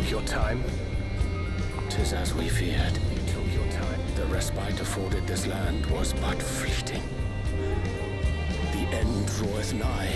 took your time. 'Tis as we feared. You took your time. The respite afforded this land was but fleeting. The end draweth nigh.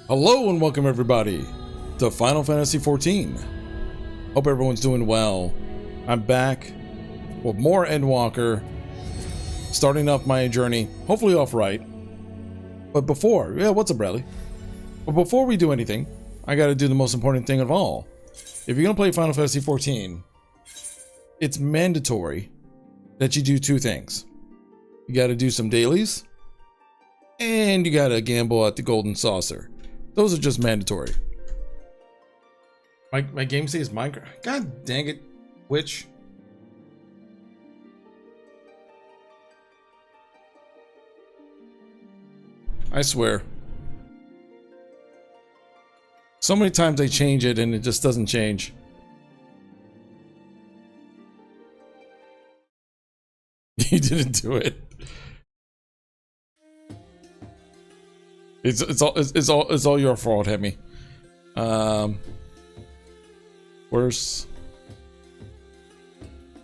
Hello and welcome everybody to Final Fantasy XIV. Hope everyone's doing well. I'm back with more Endwalker, starting off my journey, hopefully off right. But before, what's up, Bradley? But before we do anything, I gotta do the most important thing of all. If you're gonna play Final Fantasy XIV, it's mandatory that you do two things. You gotta do some dailies, and you gotta gamble at the Golden Saucer. Those are just mandatory. My game says Minecraft. God dang it, Witch. I swear. So many times they change it and it just doesn't change. You didn't do it. It's all your fault, Hemi. Worst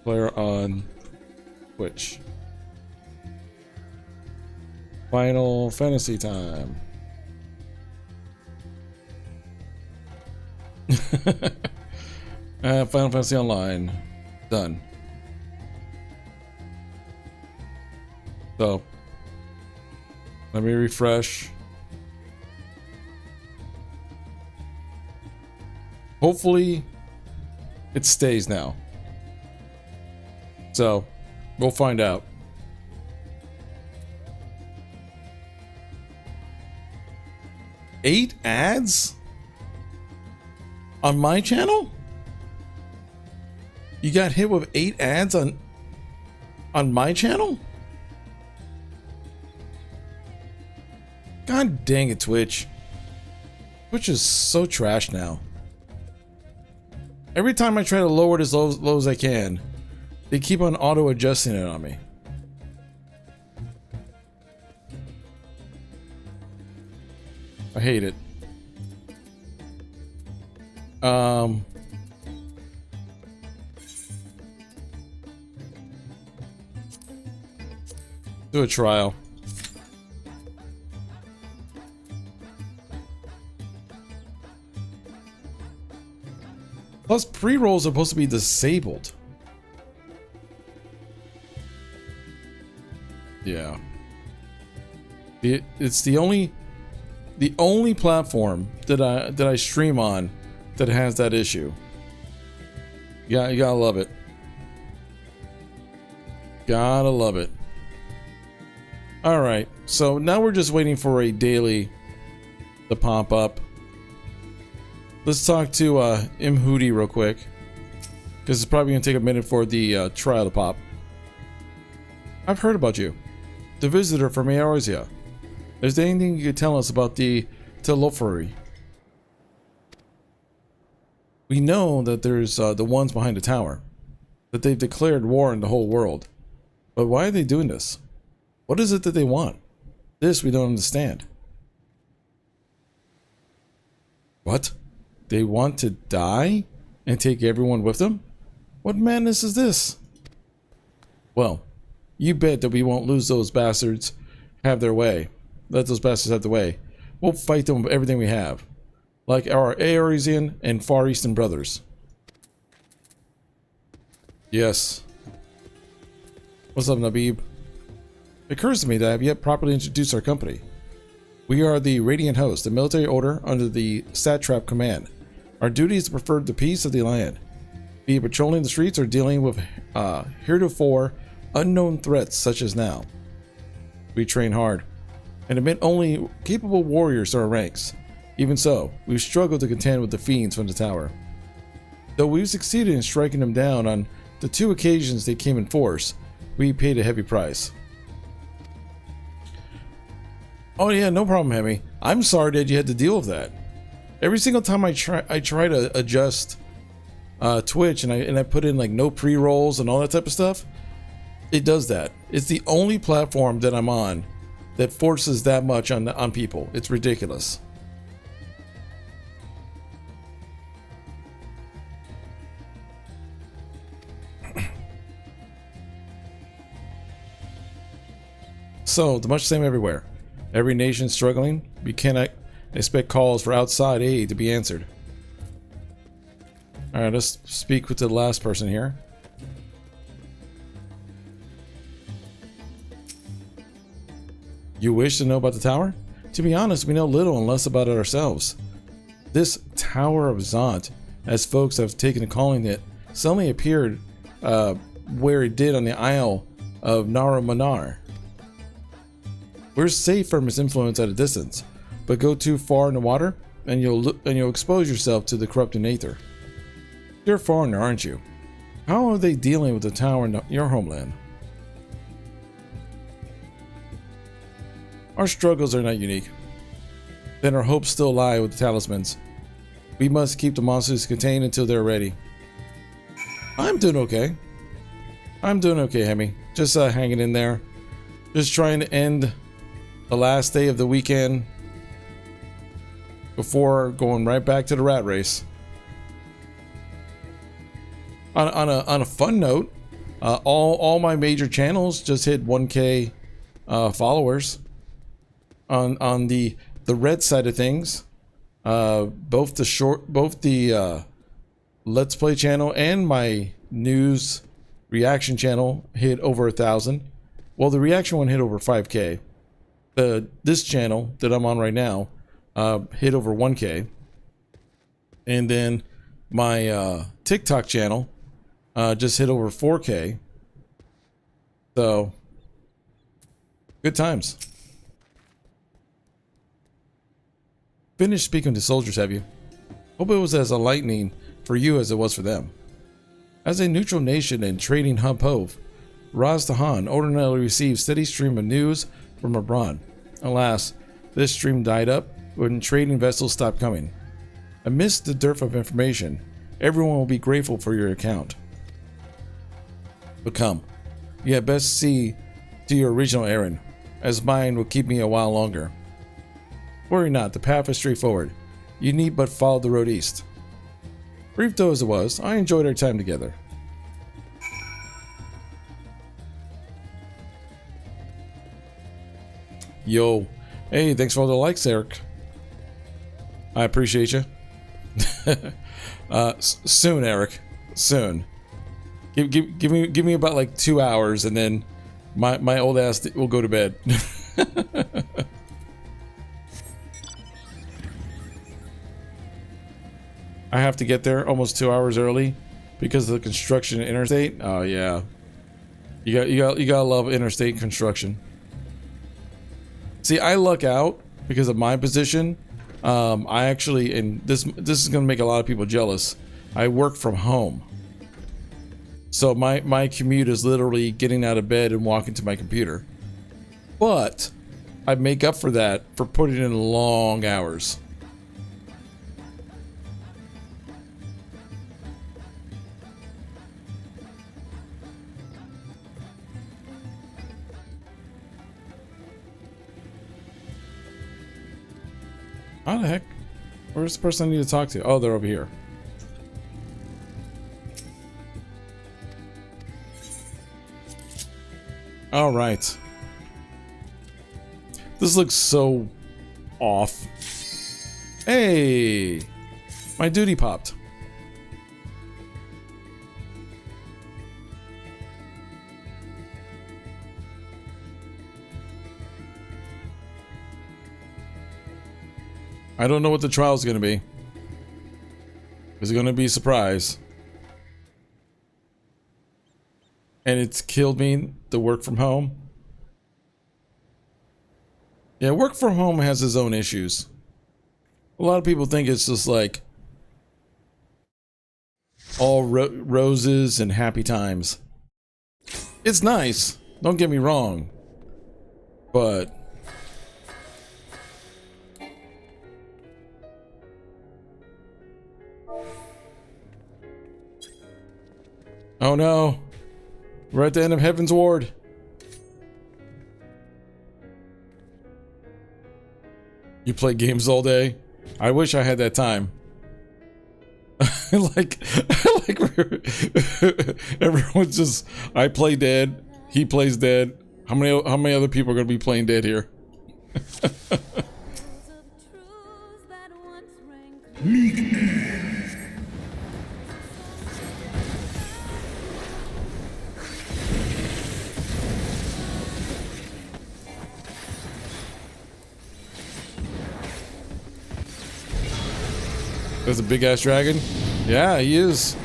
player on Twitch. Final Fantasy time. Final Fantasy Online. Done. So let me refresh. Hopefully it stays now. So we'll find out. Eight ads on my channel? You got hit with 8 ads on my channel? God dang it, Twitch. Twitch is so trash now. Every time I try to lower it as low as I can, they keep on auto-adjusting it on me. I hate it. Do a trial. Plus, pre-rolls are supposed to be disabled. Yeah. It's the only platform that I stream on that has that issue. Yeah, you gotta love it. Gotta love it. All right, so now we're just waiting for a daily to pop up. Let's talk to Hootie real quick, because it's probably gonna take a minute for the trial to pop. I've heard about you, the visitor from Eorzea. Is there anything you could tell us about the Telophory? We know that there's the ones behind the tower, that they've declared war on the whole world. But why are they doing this? What is it that they want? This we don't understand. What? They want to die and take everyone with them? What madness is this? Well, you bet that we won't lose those bastards have their way. Let those bastards have their way. We'll fight them with everything we have. Like our Eorzean and Far Eastern brothers. Yes. What's up, Nabib? How occurs to me that I have yet properly introduced our company. We are the Radiant Host, a military order under the Satrap command. Our duty is to preserve the peace of the land, be it patrolling the streets or dealing with heretofore unknown threats such as now. We train hard and admit only capable warriors to our ranks. Even so, we've struggled to contend with the fiends from the tower. Though we've succeeded in striking them down on the 2 occasions they came in force, we paid a heavy price. Oh yeah, no problem, Hemi. I'm sorry that you had to deal with that. Every single time I try to adjust Twitch and I put in like no pre-rolls and all that type of stuff, it does that. It's the only platform that I'm on that forces that much on people. It's ridiculous. So, the much same everywhere. Every nation struggling. We cannot expect calls for outside aid to be answered. Alright, let's speak with the last person here. You wish to know about the tower? To be honest, we know little and less about it ourselves. This Tower of Zant, as folks have taken to calling it, suddenly appeared where it did on the Isle of Naramanar. We're safe from its influence at a distance, but go too far in the water and you'll expose yourself to the corrupting aether. You're a foreigner, aren't you? How are they dealing with the tower in your homeland? Our struggles are not unique. Then our hopes still lie with the talismans. We must keep the monsters contained until they're ready. I'm doing okay. Hemi. Just hanging in there. Just trying to end the last day of the weekend before going right back to the rat race. On a fun note, all my major channels just hit 1K followers. On the red side of things, both the Let's Play channel and my news reaction channel hit over 1,000. Well, the reaction one hit over 5K. This channel that I'm on right now hit over 1K, and then my TikTok channel just hit over 4K. So good times. Finished speaking to soldiers, have you? Hope it was as enlightening for you as it was for them. As a neutral nation and trading hub hove, Raz Tahan ordinarily receives steady stream of news from abroad. Alas, this stream died up when trading vessels stopped coming. Amidst the dearth of information, everyone will be grateful for your account. But come, you had best see to your original errand, as mine will keep me a while longer. Worry not, the path is straightforward. You need but follow the road east. Brief though as it was, I enjoyed our time together. Yo, hey, thanks for all the likes, Eric. I appreciate you. Soon, Eric. Soon. Give me about like 2 hours, and then my old ass will go to bed. I have to get there almost 2 hours early because of the construction in interstate. Oh yeah, you gotta love interstate construction. See, I luck out because of my position. I actually, and this is gonna make a lot of people jealous. I work from home, so my commute is literally getting out of bed and walking to my computer. But I make up for that for putting in long hours. How the heck? Where's the person I need to talk to? Oh, they're over here. All right. This looks so off. Hey, my duty popped. I don't know what the trial is going to be. Is it going to be a surprise? And it's killed me, the work from home. Yeah, work from home has its own issues. A lot of people think it's just like all roses and happy times. It's nice, don't get me wrong, but oh no, we're at the end of Heaven's Ward. You play games all day? I wish I had that time. like everyone's just, I play dead, he plays dead. How many other people are gonna be playing dead here? There's a big ass dragon. Yeah, he is.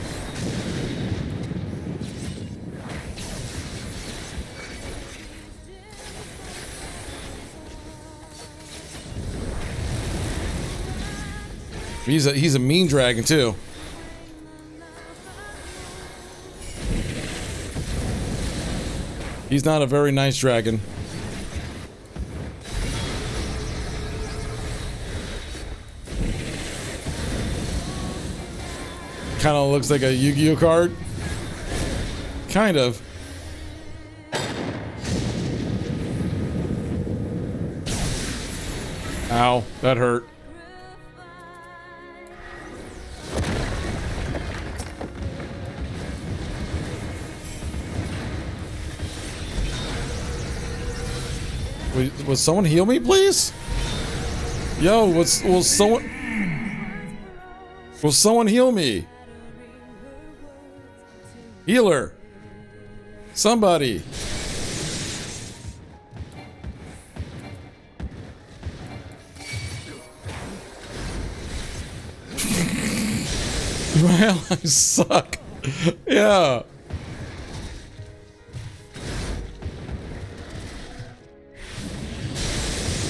He's a mean dragon too. He's not a very nice dragon. Kind of looks like a Yu-Gi-Oh card. Kind of. Ow, that hurt. Wait, will someone heal me, please? Yo, will someone heal me? Healer. Somebody. My allies suck. Yeah.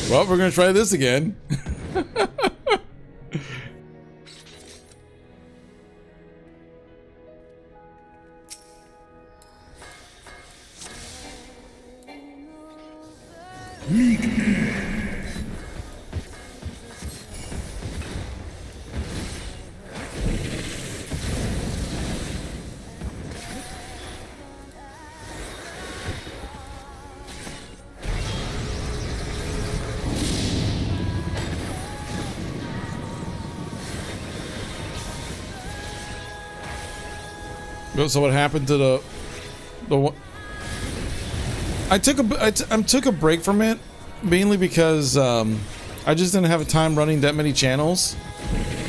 Well, we're gonna try this again. So what happened to the one? I took a break from it mainly because I just didn't have time running that many channels,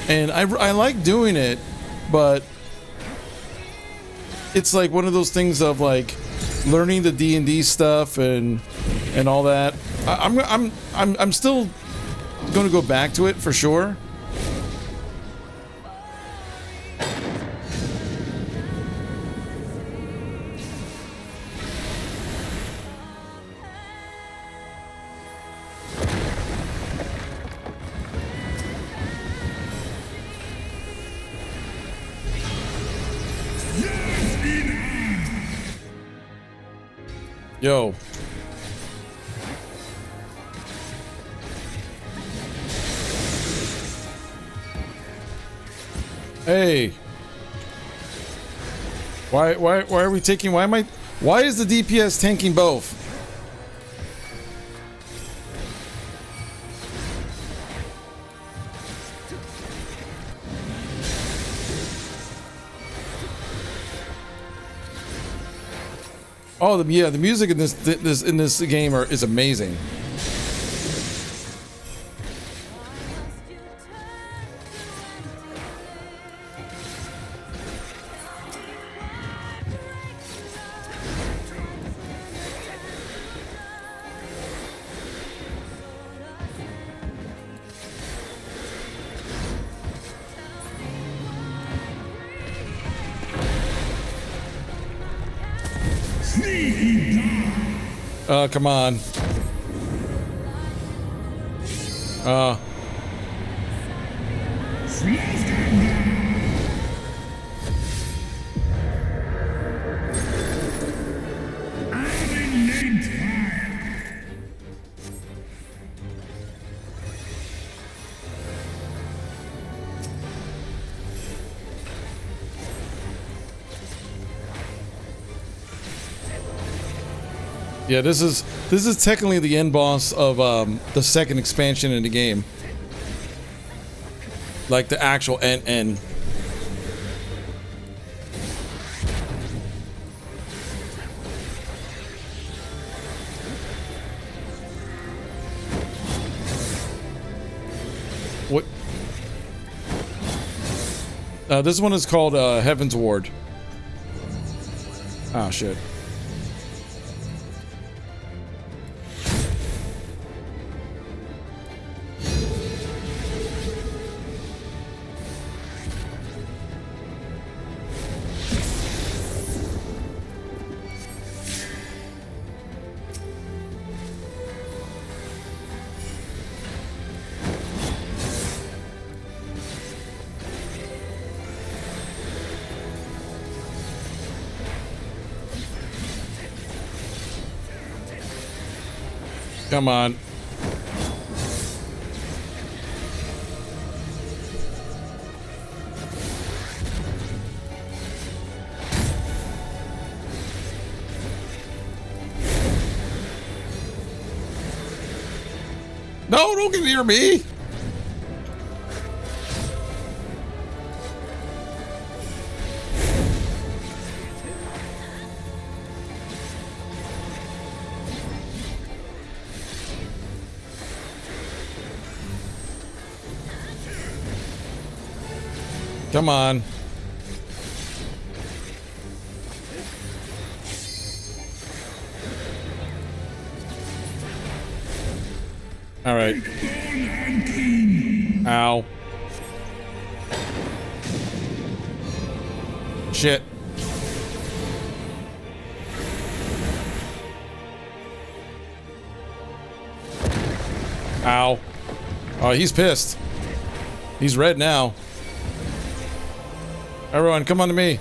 and I like doing it, but it's like one of those things of like learning the D&D stuff and all that. I'm still going to go back to it for sure. Yo. Hey. Why are we taking, why is the DPS tanking both? Oh, the music in this game is amazing. Come on. Yeah, this is technically the end boss of the second expansion in the game. Like the actual end. What? This one is called Heaven's Ward. Ah, shit. Come on. No, don't get near me. Come on. All right. Ow. Shit. Ow. Oh, he's pissed. He's red now. Everyone, come on to me.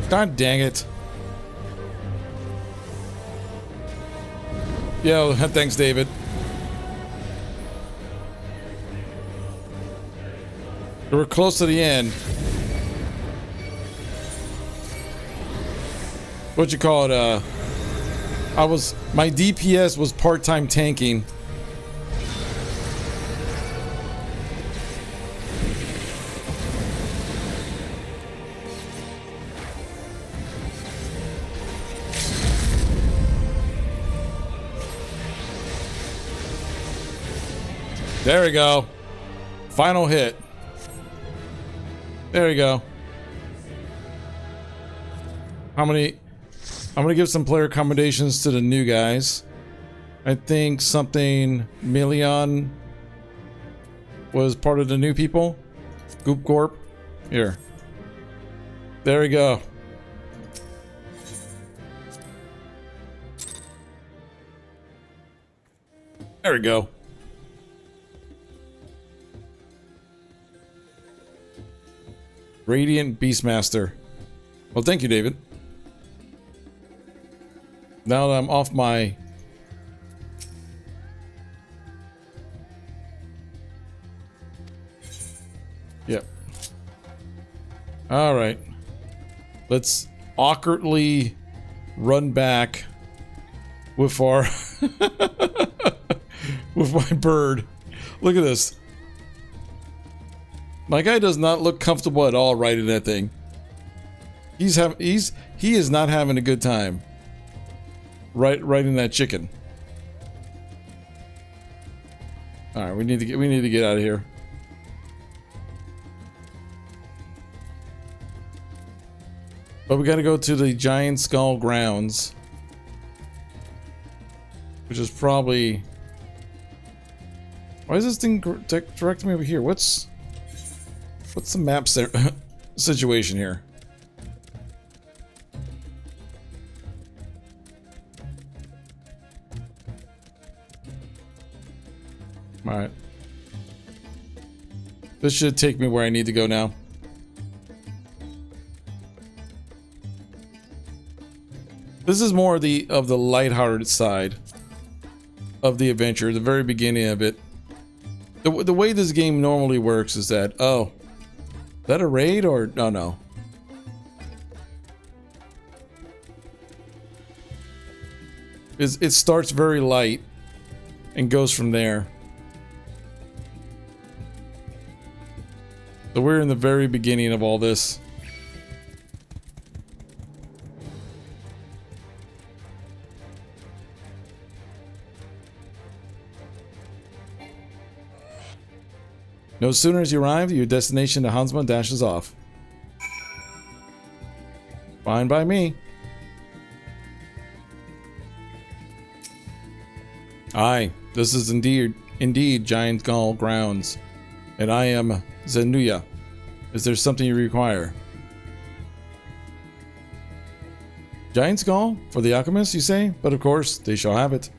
God dang it. Yo, thanks, David. We're close to the end. What you call it? My DPS was part-time tanking. There we go. Final hit. There we go. I'm gonna give some player accommodations to the new guys. I think something Million was part of the new people. Goop Corp. Here. There we go. There we go. Radiant Beastmaster. Well, thank you, David. Now that I'm off my... Yep. Alright. Let's awkwardly run back with our... with my bird. Look at this. My guy does not look comfortable at all riding that thing. He is not having a good time riding that chicken. All right, we need to get out of here. But we got to go to the Giant Skull grounds, which is probably. Why is this thing directing me over here? What's the map situation here? All right. This should take me where I need to go now. This is more of the lighthearted side of the adventure, the very beginning of it. The way this game normally works is that, oh, is that a raid or no? It starts very light and goes from there. So we're in the very beginning of all this. No sooner as you arrive, your destination, the Huntsman, dashes off. Fine by me. Aye, this is indeed Giant Skull grounds, and I am Zenuya. Is there something you require? Giant Skull? For the alchemist, you say? But of course, they shall have it.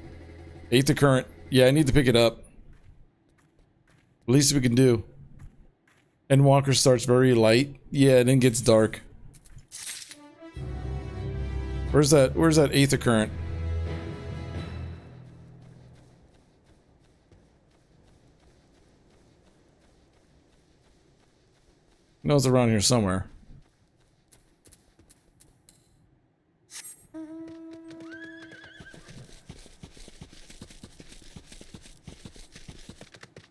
8th the current. Yeah, I need to pick it up. Least we can do. Endwalker starts very light. Yeah, and then gets dark. Where's that 8th the current? No, it's around here somewhere.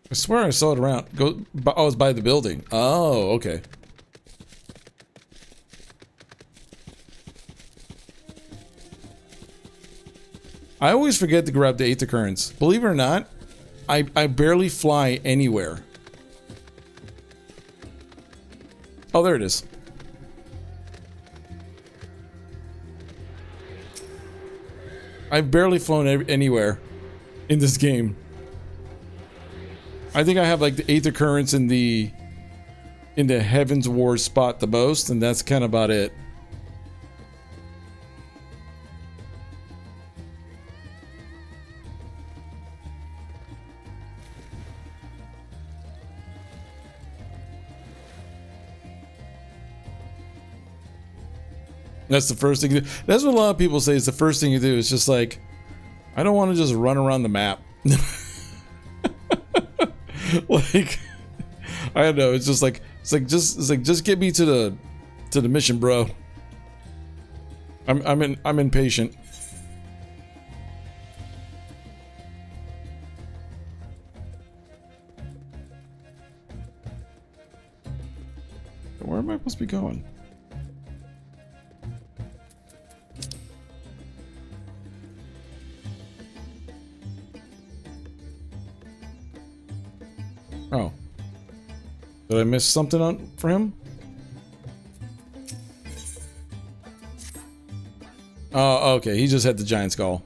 I swear I saw it around. Oh, it's by the building. Oh, okay. I always forget to grab the 8th occurrence. Believe it or not, I barely fly anywhere. Oh, there it is. I've barely flown anywhere in this game. I think I have like the 8th occurrence in the Heaven's Ward spot the most, and that's kind of about it. That's the first thing you do. That's what a lot of people say is the first thing you do. It's just like, I don't want to just run around the map. Like, I don't know. It's like just get me to the mission, bro. I'm impatient. Where am I supposed to be going? Oh. Did I miss something for him? Oh, okay. He just had the giant skull.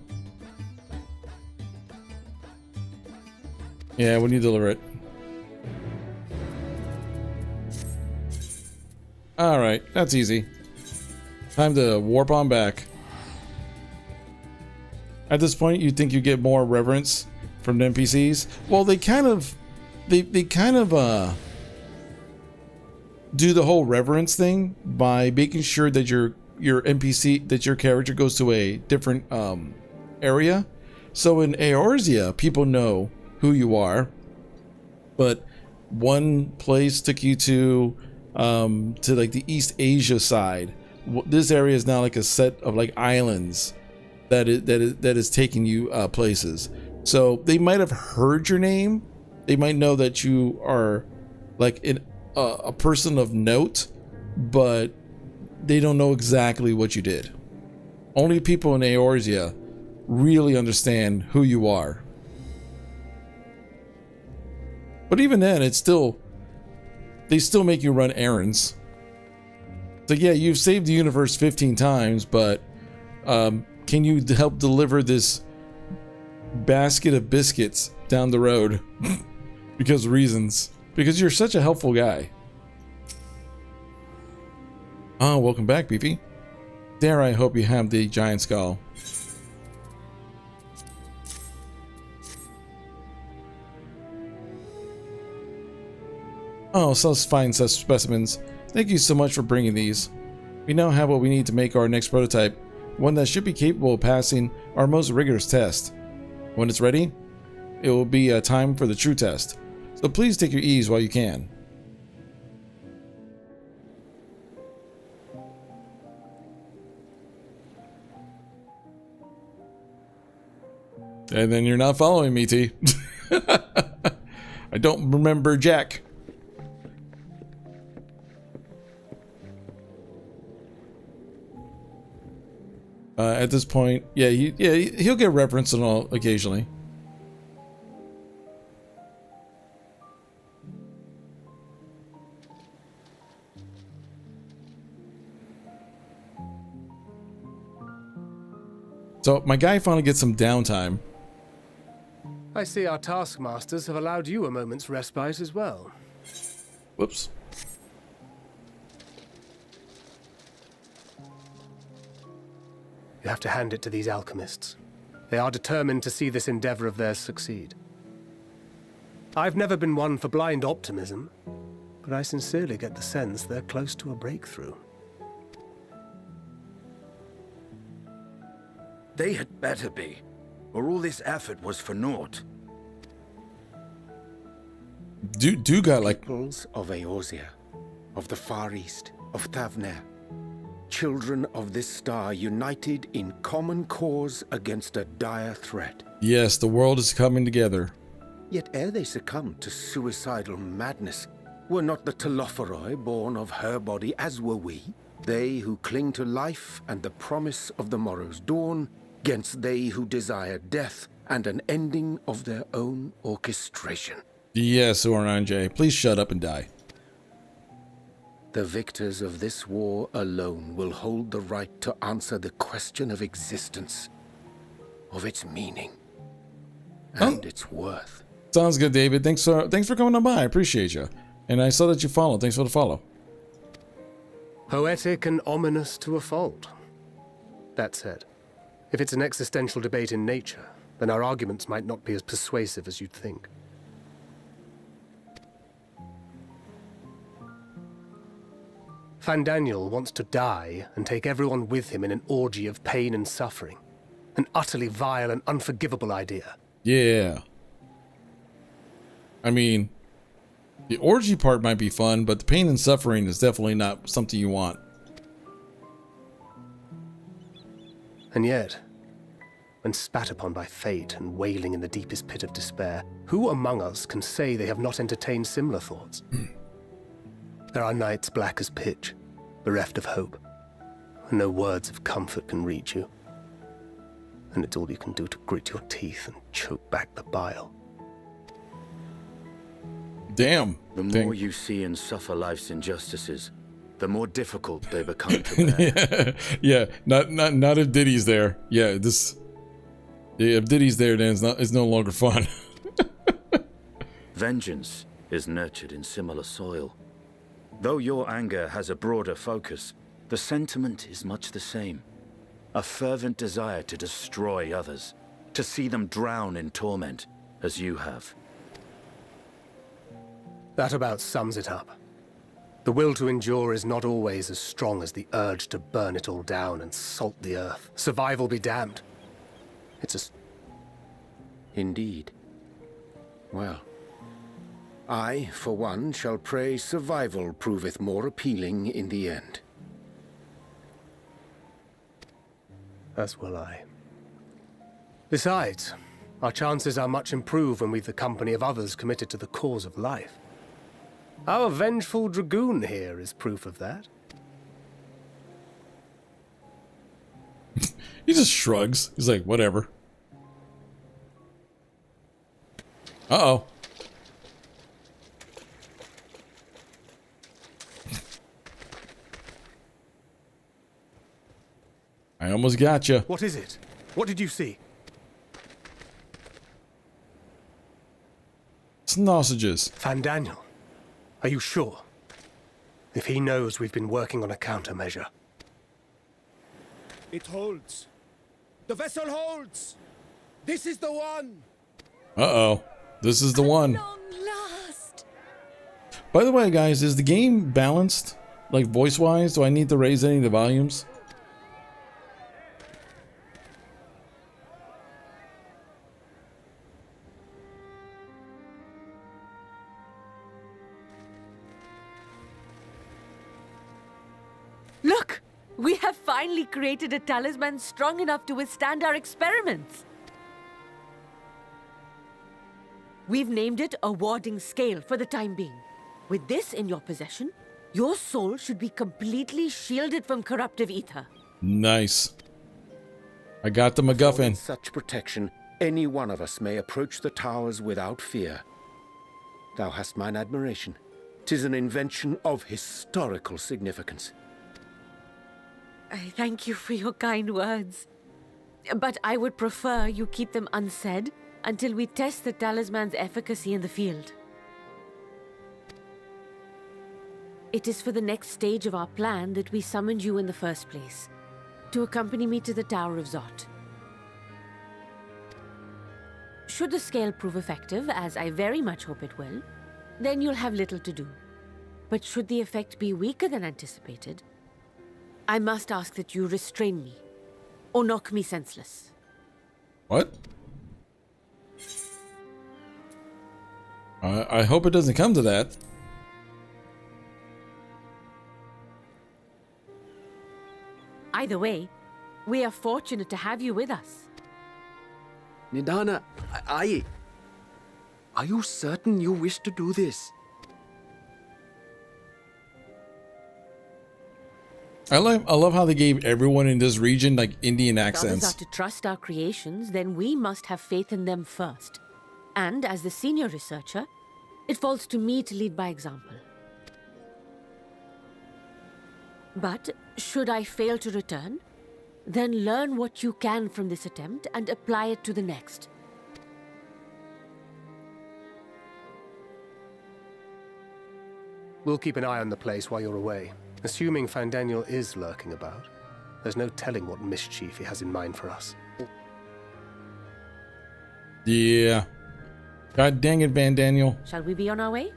Yeah, when you deliver it. Alright, that's easy. Time to warp on back. At this point, you think you get more reverence from the NPCs? Well, they kind of do the whole reverence thing by making sure that your NPC, that your character goes to a different area. So in Eorzea, people know who you are, but one place took you to like the East Asia side. This area is now like a set of like islands that is taking you places. So they might have heard your name. They might know that you are like a person of note, but they don't know exactly what you did. Only people in Eorzea really understand who you are. But even then, it's still, they still make you run errands. So yeah, you've saved the universe 15 times, but can you help deliver this basket of biscuits down the road? Because reasons. Because you're such a helpful guy. Oh, welcome back, Beefy. There, I hope you have the giant skull. Oh, such fine such specimens. Thank you so much for bringing these. We now have what we need to make our next prototype, one that should be capable of passing our most rigorous test. When it's ready, it will be time for the true test. So please take your ease while you can. And then you're not following me, T. I don't remember Jack. At this point, yeah, he'll get referenced and all occasionally. So my guy finally gets some downtime. I see our taskmasters have allowed you a moment's respite as well. Whoops. You have to hand it to these alchemists. They are determined to see this endeavor of theirs succeed. I've never been one for blind optimism, but I sincerely get the sense they're close to a breakthrough. They had better be, or all this effort was for naught. Do got like Peoples of Eorzea, of the Far East, of Thavner, children of this star united in common cause against a dire threat. yes, the world is coming together. Yet ere they succumbed to suicidal madness, were not the Telophoroi born of her body as were we? They who cling to life and the promise of the morrow's dawn, against they who desire death and an ending of their own orchestration. Yes, Orange, please shut up and die. The victors of this war alone will hold the right to answer the question of existence, of its meaning, and its worth. Sounds good, David. Thanks for coming on by. I appreciate you. And I saw that you followed. Thanks for the follow. Poetic and ominous to a fault. That said, if it's an existential debate in nature, then our arguments might not be as persuasive as you'd think. Fandaniel wants to die and take everyone with him in an orgy of pain and suffering. An utterly vile and unforgivable idea. Yeah. I mean, the orgy part might be fun, but the pain and suffering is definitely not something you want. And yet, when spat upon by fate and wailing in the deepest pit of despair, who among us can say they have not entertained similar thoughts? There are nights black as pitch, bereft of hope, and no words of comfort can reach you. And it's all you can do to grit your teeth and choke back the bile. Damn. The more you see and suffer life's injustices, the more difficult they become to bear. Yeah, not if Diddy's there. Yeah, if Diddy's there, then it's no longer fun. Vengeance is nurtured in similar soil. Though your anger has a broader focus, the sentiment is much the same. A fervent desire to destroy others, to see them drown in torment, as you have. That about sums it up. The will to endure is not always as strong as the urge to burn it all down and salt the earth. Survival be damned. It's Indeed. Well, I, for one, shall pray survival proveth more appealing in the end. As will I. Besides, our chances are much improved when we've the company of others committed to the cause of life. Our vengeful dragoon here is proof of that. He just shrugs. He's like, whatever. Uh-oh. I almost got you. What is it? What did you see? Sausages. Fandaniel, are you sure? If he knows we've been working on a countermeasure. It holds. The vessel holds. This is the one. Uh-oh. This is the one. Long last. By the way, guys, is the game balanced? Like, voice-wise? Do I need to raise any of the volumes? Look! We have finally created a talisman strong enough to withstand our experiments. We've named it a warding scale for the time being. With this in your possession, your soul should be completely shielded from corruptive ether. Nice. I got the For MacGuffin. in such protection, any one of us may approach the towers without fear. Thou hast mine admiration. 'Tis an invention of historical significance. I thank you for your kind words. But I would prefer you keep them unsaid until we test the talisman's efficacy in the field. It is for the next stage of our plan that we summoned you in the first place, to accompany me to the Tower of Zot. Should the scale prove effective, as I very much hope it will, then you'll have little to do. But should the effect be weaker than anticipated, I must ask that you restrain me, or knock me senseless. What? I hope it doesn't come to that. Either way, we are fortunate to have you with us. Nidana, are you certain you wish to do this? I love how they gave everyone in this region like Indian If others accents. are to trust our creations, then we must have faith in them first. And as the senior researcher, it falls to me to lead by example. But should I fail to return, then learn what you can from this attempt and apply it to the next. We'll keep an eye on the place while you're away. Assuming Fandaniel is lurking about, there's no telling what mischief he has in mind for us. Yeah. God dang it, Van Daniel. Shall we be on our way?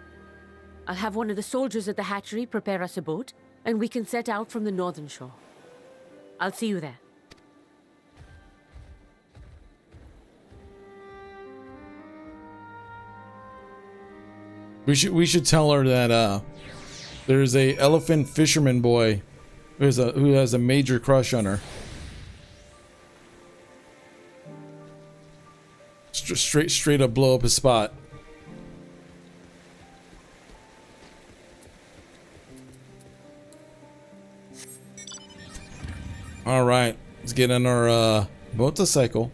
I'll have one of the soldiers at the hatchery prepare us a boat, and we can set out from the northern shore. I'll see you there. We should tell her that there's a elephant fisherman boy who has a major crush on her. Straight up blow up his spot. All right, let's get on our motorcycle.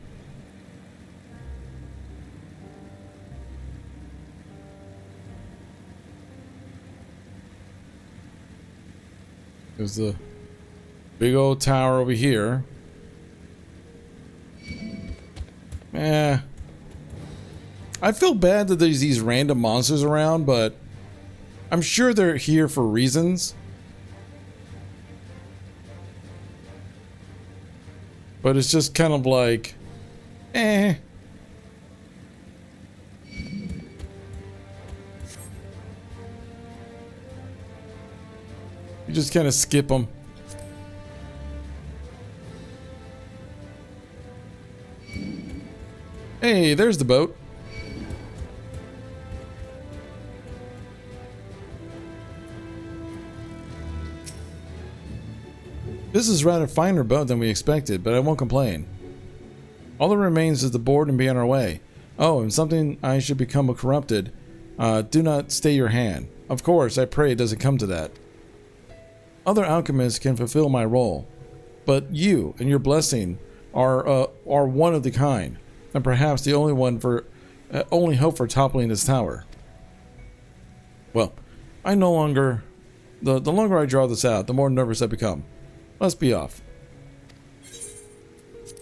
There's the big old tower over here. I feel bad that there's these random monsters around, but I'm sure they're here for reasons. But it's just kind of like, You just kind of skip them. Hey, there's the boat. This is rather finer boat than we expected, but I won't complain. All that remains is to board and be on our way. Oh, and something I should become corrupted. Do not stay your hand. Of course, I pray it doesn't come to that. Other alchemists can fulfill my role, but you and your blessing are one of the kind, and perhaps the only hope for toppling this tower. Well, the longer I draw this out, the more nervous I become. Let's be off.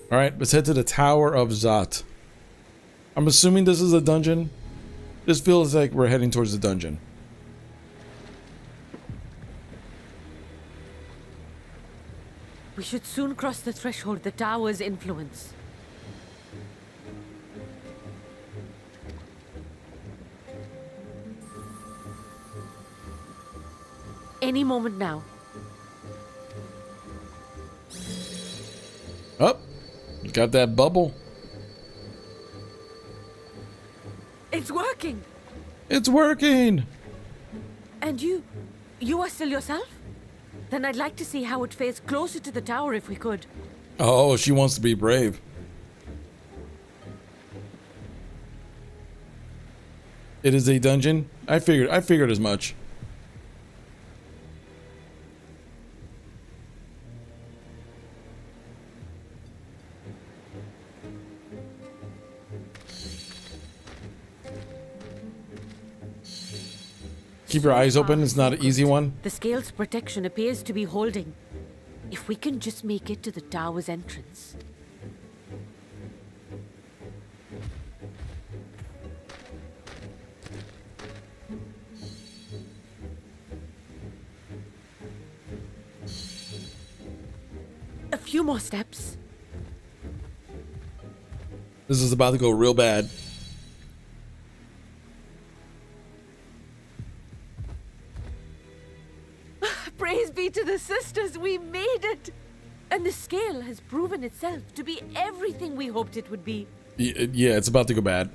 Alright, let's head to the Tower of Zot. I'm assuming this is a dungeon. This feels like we're heading towards the dungeon. We should soon cross the threshold of the tower's influence. Any moment now. Oh, got that bubble. It's working! It's working! And you are still yourself? Then I'd like to see how it fares closer to the tower if we could. Oh, she wants to be brave. It is a dungeon? I figured as much. Keep your eyes open, it's not an easy one. The scale's protection appears to be holding. If we can just make it to the tower's entrance. A few more steps. This is about to go real bad. Praise be to the sisters, we made it! And the scale has proven itself to be everything we hoped it would be. Yeah, it's about to go bad.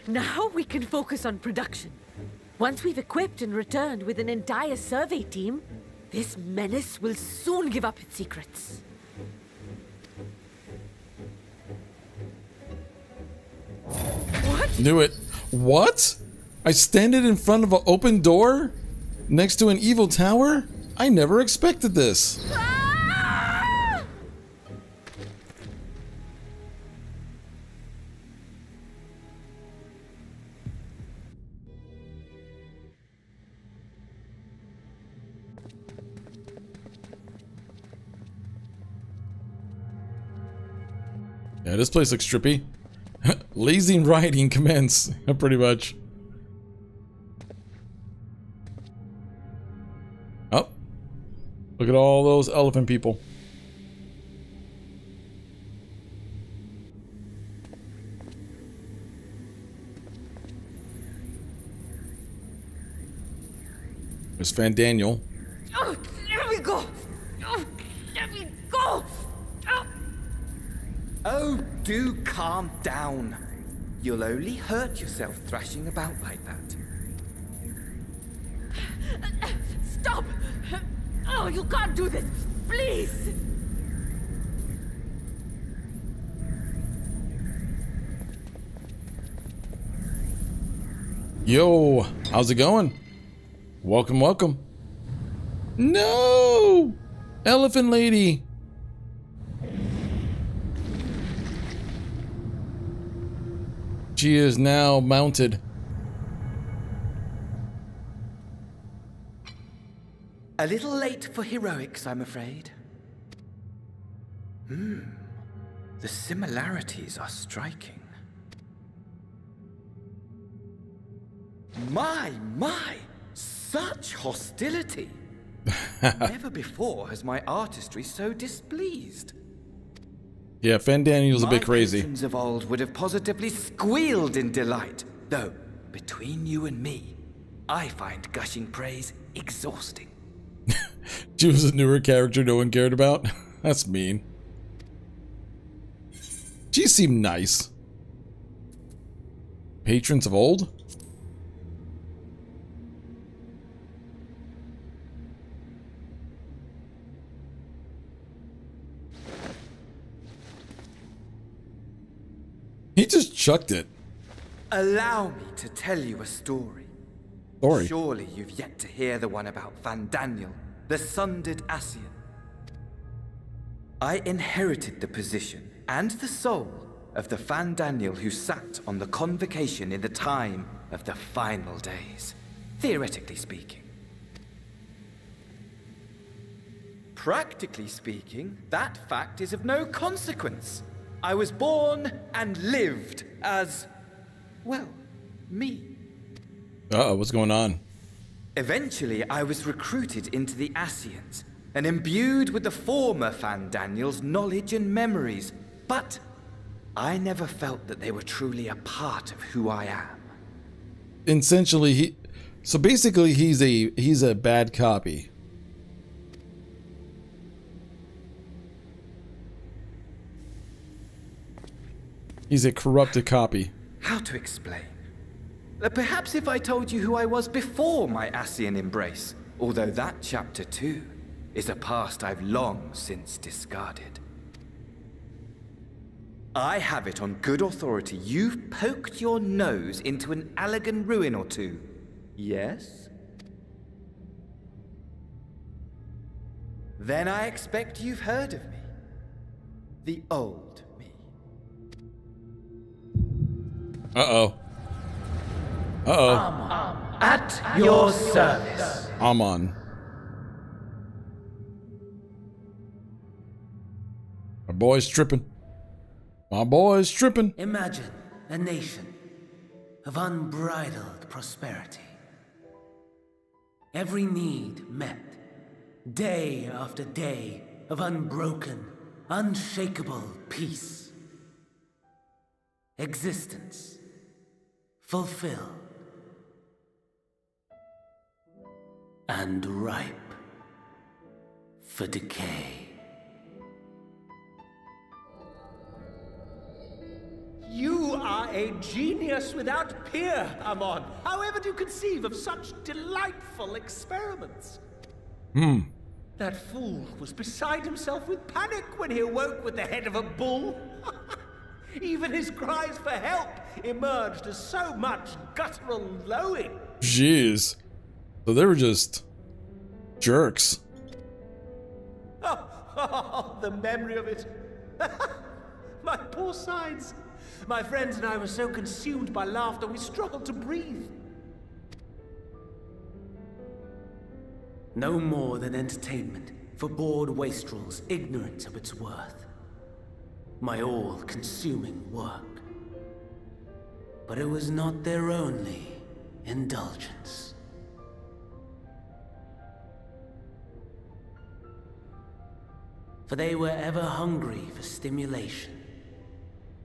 Now we can focus on production. Once we've equipped and returned with an entire survey team, this menace will soon give up its secrets. What? Knew it. What? I standed in front of an open door? Next to an evil tower? I never expected this. Ah! Yeah, this place looks trippy. Lazy riding commence, pretty much. Oh. Look at all those elephant people. There's Fandaniel. Oh, let me go! Oh, let me go! Oh. Oh, do calm down. You'll only hurt yourself thrashing about like that. Stop! Oh, you can't do this! Please! Yo, how's it going? Welcome, welcome. No! Elephant lady! She is now mounted. A little late for heroics, I'm afraid. The similarities are striking. My! Such hostility! Never before has my artistry so displeased. Yeah, Fandaniel's a bit crazy. My patrons of old would have positively squealed in delight, though, between you and me, I find gushing praise exhausting. She was a newer character no one cared about? That's mean. She seemed nice. Patrons of old? He just chucked it. Allow me to tell you a story. Surely you've yet to hear the one about Fandaniel, the sundered Ascian. I inherited the position and the soul of the Fandaniel who sat on the convocation in the time of the final days, theoretically speaking. Practically speaking, that fact is of no consequence. I was born and lived as, well, me. Uh-oh, what's going on? Eventually, I was recruited into the Ascians and imbued with the former Fandaniel's knowledge and memories, but I never felt that they were truly a part of who I am. Essentially, so basically he's a bad copy. He's a corrupted copy. How to explain? Perhaps if I told you who I was before my Ascian embrace, although that chapter too is a past I've long since discarded. I have it on good authority you've poked your nose into an Allegan ruin or two. Yes? Then I expect you've heard of me. The old me. Uh-oh. Uh-oh. At your service. Amon. My boy's tripping. My boy's tripping. Imagine a nation of unbridled prosperity. Every need met. Day after day of unbroken, unshakable peace. Existence fulfilled and ripe for decay. You are a genius without peer, Amon. However do you conceive of such delightful experiments? That fool was beside himself with panic when he awoke with the head of a bull. Even his cries for help emerged as so much guttural lowing. Jeez. So they were just jerks. Oh, the memory of it. My poor sides. My friends and I were so consumed by laughter we struggled to breathe. No more than entertainment for bored wastrels ignorant of its worth. My all-consuming work. But it was not their only indulgence. For they were ever hungry for stimulation.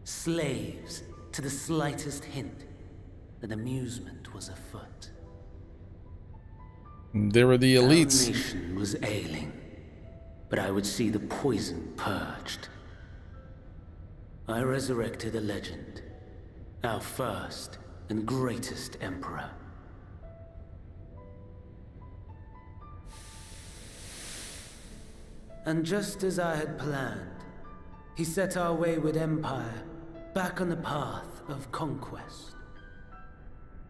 Slaves to the slightest hint that amusement was afoot. They were the elites. Our nation was ailing, but I would see the poison purged. I resurrected a legend, our first and greatest emperor. And just as I had planned, he set our wayward empire back on the path of conquest.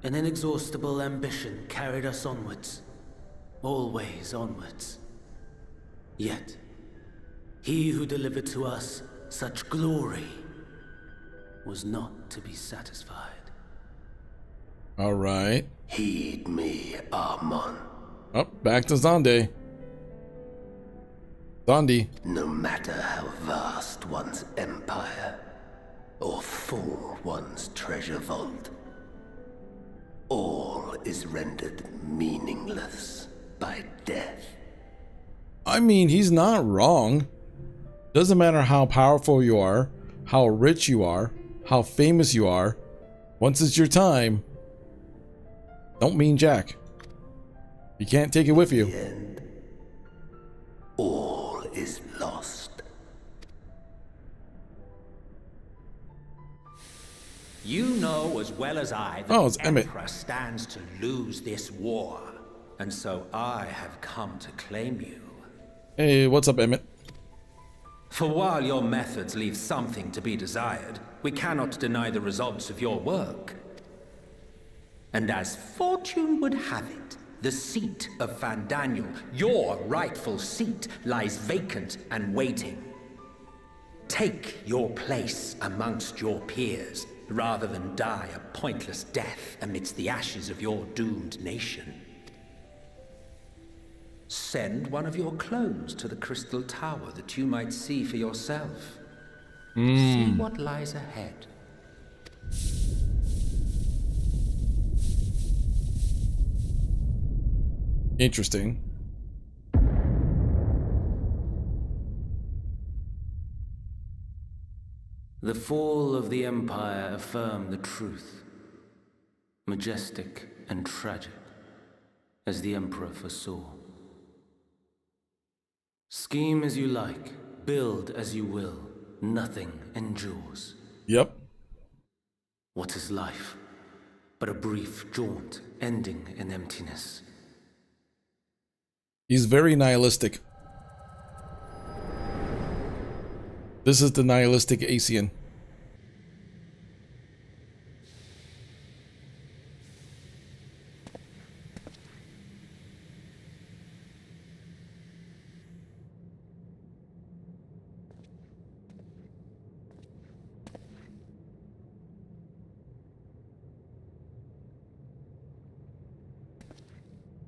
An inexhaustible ambition carried us onwards, always onwards. Yet, he who delivered to us such glory was not to be satisfied. All right. Heed me, Amon. Oh, back to Zande. Zandi. No matter how vast one's empire, or full one's treasure vault, all is rendered meaningless by death. I mean, he's not wrong. Doesn't matter how powerful you are, how rich you are, how famous you are. Once it's your time, don't mean jack. You can't take it with you. The end. All is lost. You know as well as I that it's the Emmett. Emperor stands to lose this war, and so I have come to claim you. Hey, what's up, Emmett? For while your methods leave something to be desired, we cannot deny the results of your work. And as fortune would have it, the seat of Fandaniel, your rightful seat, lies vacant and waiting. Take your place amongst your peers, rather than die a pointless death amidst the ashes of your doomed nation. Send one of your clones to the Crystal Tower that you might see for yourself. See what lies ahead. Interesting. The fall of the Empire affirmed the truth. Majestic and tragic, as the Emperor foresaw. Scheme as you like, build as you will, nothing endures. Yep. What is life but a brief jaunt ending in emptiness? He's very nihilistic. This is the nihilistic Asian.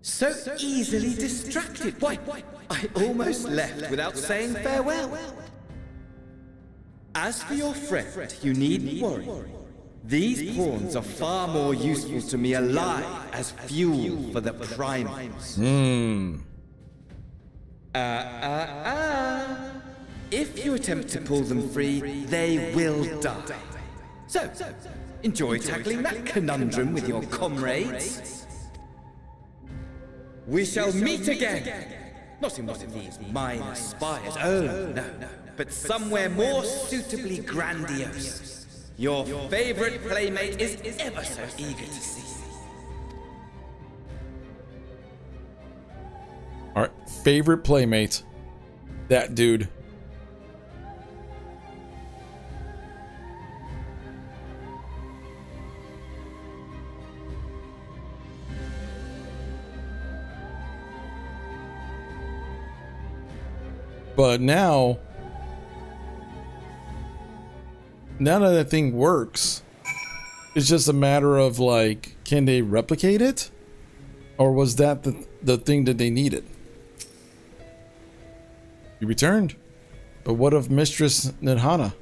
So easily distracted. Why, I almost left without saying farewell. As for your friend, you needn't worry. These pawns are far more useful to me alive as fuel for the primals. If you attempt to pull them free, they will die. So, enjoy tackling that conundrum with your comrades. We shall meet again! Not in one of these minor spires, oh no, but somewhere more suitably grandiose. Your favorite playmate is ever so eager to see you. Our favorite playmate. That dude. But now that thing works, it's just a matter of like, can they replicate it? Or was that the thing that they needed? You returned. But what of Mistress Nidhana?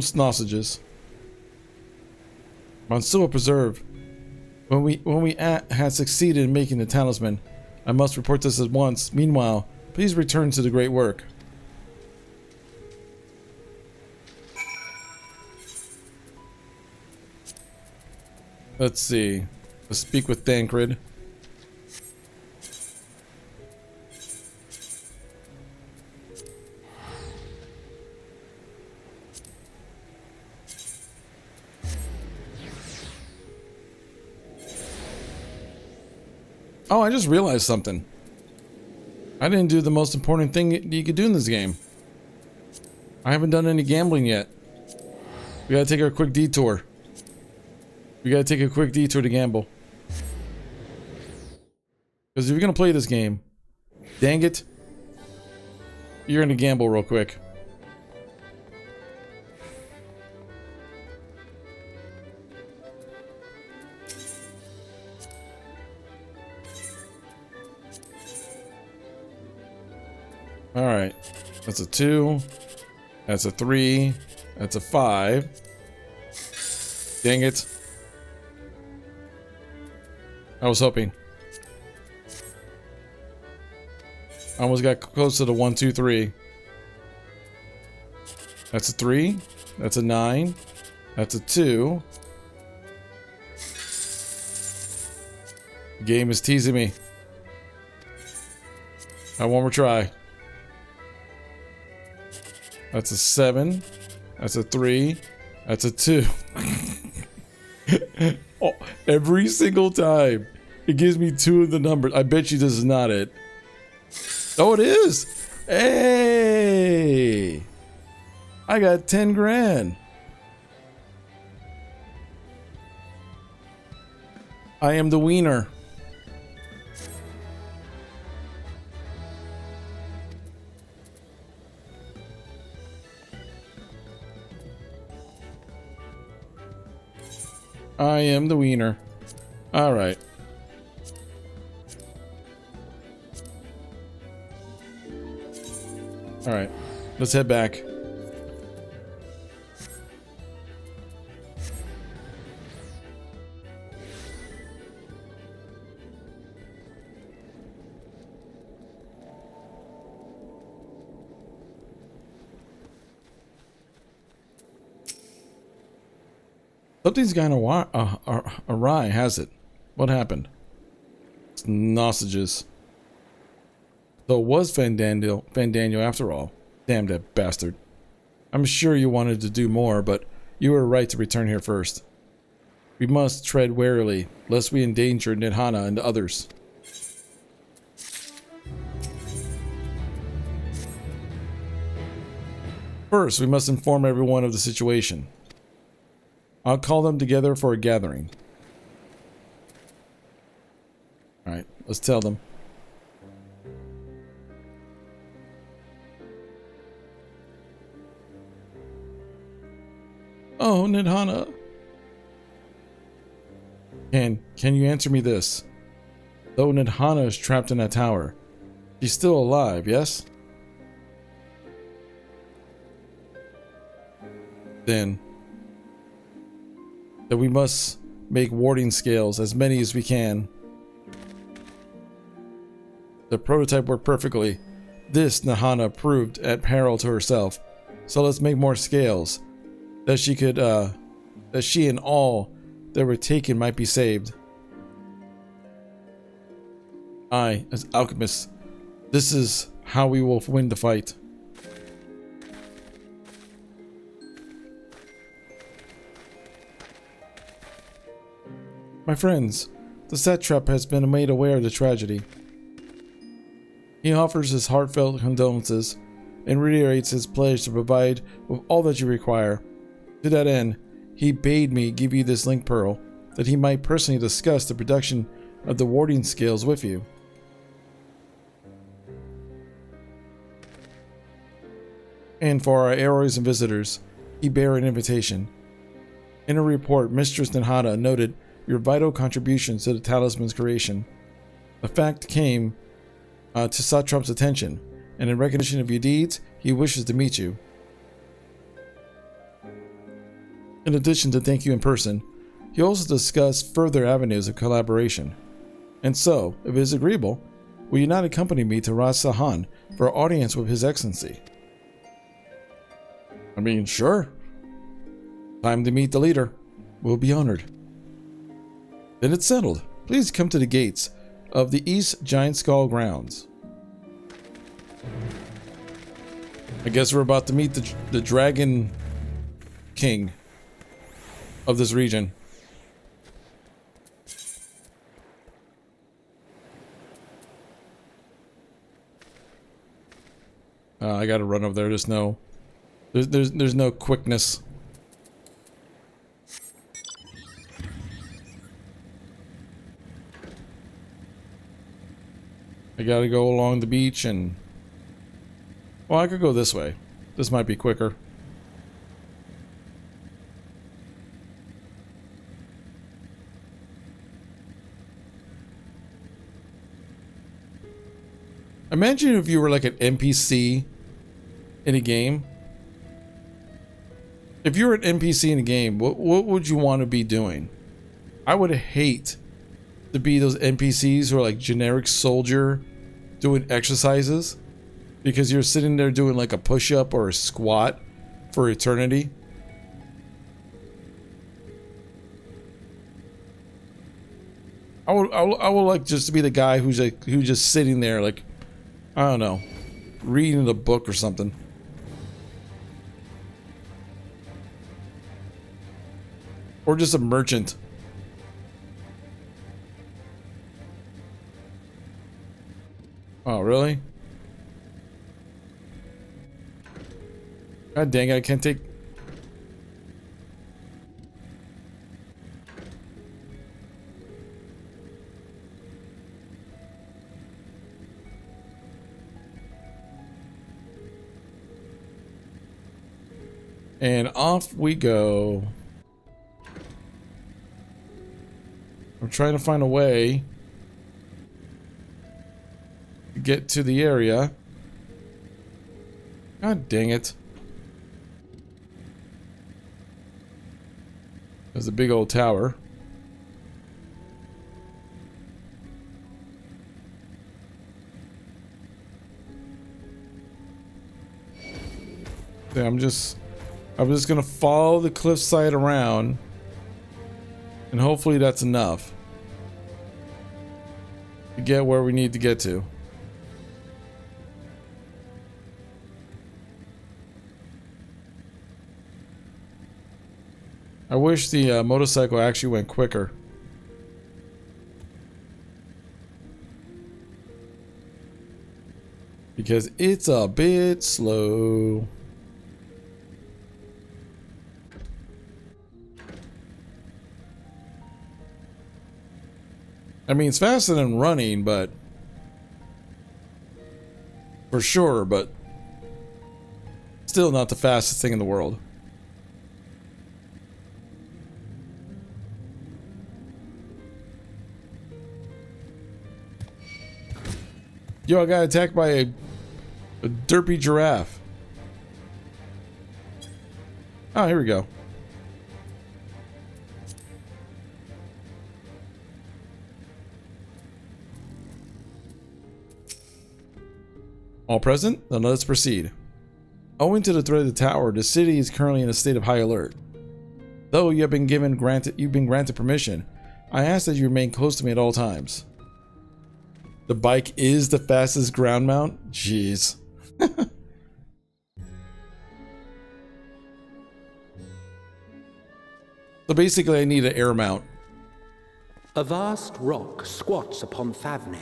Sausages. Mansuo Preserve. When we had succeeded in making the talisman, I must report this at once. Meanwhile, please return to the great work. Let's see. Let's speak with Thancred. Oh, I just realized something. I didn't do the most important thing you could do in this game. I haven't done any gambling yet. We gotta take a quick detour. We gotta take a quick detour to gamble. Because if you're gonna play this game, dang it, you're gonna gamble real quick. Alright, that's a 2, that's a 3, that's a 5. Dang it. I was hoping. I almost got close to the 1, 2, 3. That's a 3, that's a 9, that's a 2. The game is teasing me. One more try. That's a 7. That's a 3. That's a 2. Oh, every single time it gives me 2 of the numbers. I bet you this is not it. Oh, it is. Hey, I got 10 grand. I am the wiener. I am the wiener. All right. Alright, let's head back. Something's gone awry, has it? What happened? It's sausages. So it was Fandaniel after all. Damn that bastard. I'm sure you wanted to do more, but you were right to return here first. We must tread warily, lest we endanger Nidhana and others. First, we must inform everyone of the situation. I'll call them together for a gathering. Alright, let's tell them. Oh, Nidhana. Can you answer me this? Though Nidhana is trapped in a tower, she's still alive, yes? Then that we must make warding scales, as many as we can. The prototype worked perfectly. This Nidhana proved at peril to herself. So let's make more scales, that she could, that she and all that were taken might be saved. I, as alchemists, this is how we will win the fight. My friends, the satrap has been made aware of the tragedy. He offers his heartfelt condolences and reiterates his pledge to provide with all that you require. To that end, he bade me give you this link pearl, that he might personally discuss the production of the warding scales with you. And for our arrows and visitors, he bear an invitation. In a report, Mistress Nidhana noted your vital contributions to the talisman's creation. The fact came to Satrap's attention, and in recognition of your deeds, he wishes to meet you. In addition to thank you in person, he also discussed further avenues of collaboration. And so, if it is agreeable, will you not accompany me to Ras Sahan for an audience with His Excellency? I mean, sure. Time to meet the leader. We'll be honored. Then it's settled. Please come to the gates of the East Giant Skull grounds. I guess we're about to meet the Dragon King of this region. I gotta run over there. There's no quickness. I gotta go along the beach and... Well, I could go this way. This might be quicker. Imagine if you were like an NPC in a game. If you were an NPC in a game, what would you want to be doing? I would hate to be those NPCs who are like generic soldier doing exercises because you're sitting there doing like a push-up or a squat for eternity. I would like just to be the guy who's just sitting there like, I don't know, reading a book or something. Or just a merchant. Oh, really? God dang it, I can't take... And off we go. I'm trying to find a way to get to the area God dang it. There's a big old tower. Yeah, I'm just gonna follow the cliffside around, and hopefully that's enough to get where we need to get to. I wish the motorcycle actually went quicker. Because it's a bit slow. I mean, it's faster than running, but for sure, but still not the fastest thing in the world. Yo, I got attacked by a derpy giraffe. Oh, here we go. All present? Then let's proceed. Owing to the threat of the tower, the city is currently in a state of high alert. Though you've been granted permission, I ask that you remain close to me at all times. The bike is the fastest ground mount? Jeez. So basically I need an air mount. A vast rock squats upon Favnir,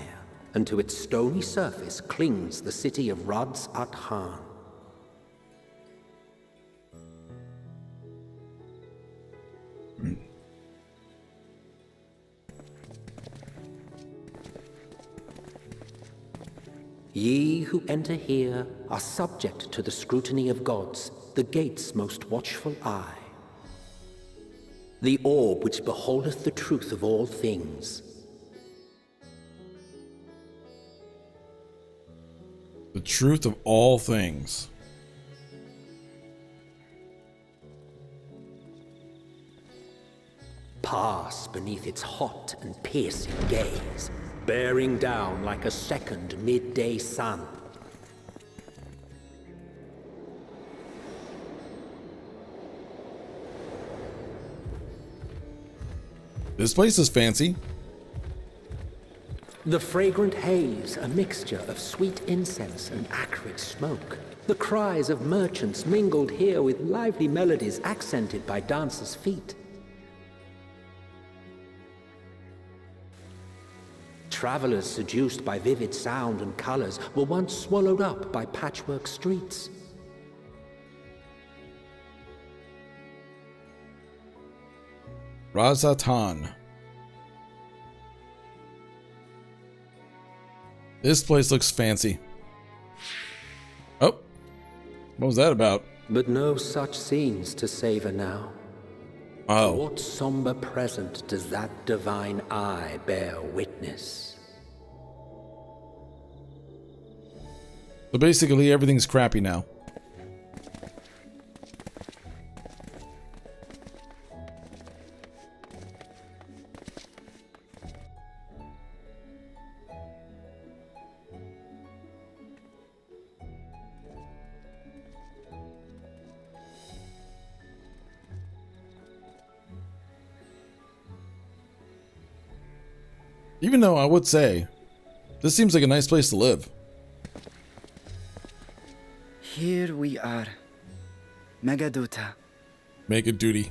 and to its stony surface clings the city of Rads-at-Han. Ye who enter here are subject to the scrutiny of gods, the gate's most watchful eye. The orb which beholdeth the truth of all things. The truth of all things. Pass beneath its hot and piercing gaze, bearing down like a second midday sun. This place is fancy. The fragrant haze, a mixture of sweet incense and acrid smoke. The cries of merchants mingled here with lively melodies accented by dancers' feet. Travelers seduced by vivid sound and colors were once swallowed up by patchwork streets. Rads-at-Han. This place looks fancy. Oh, what was that about? But no such scenes to savor now. Oh. What somber present does that divine eye bear witness? So basically everything's crappy now. Even though I would say, this seems like a nice place to live. Here we are. Megaduta. Mega duty.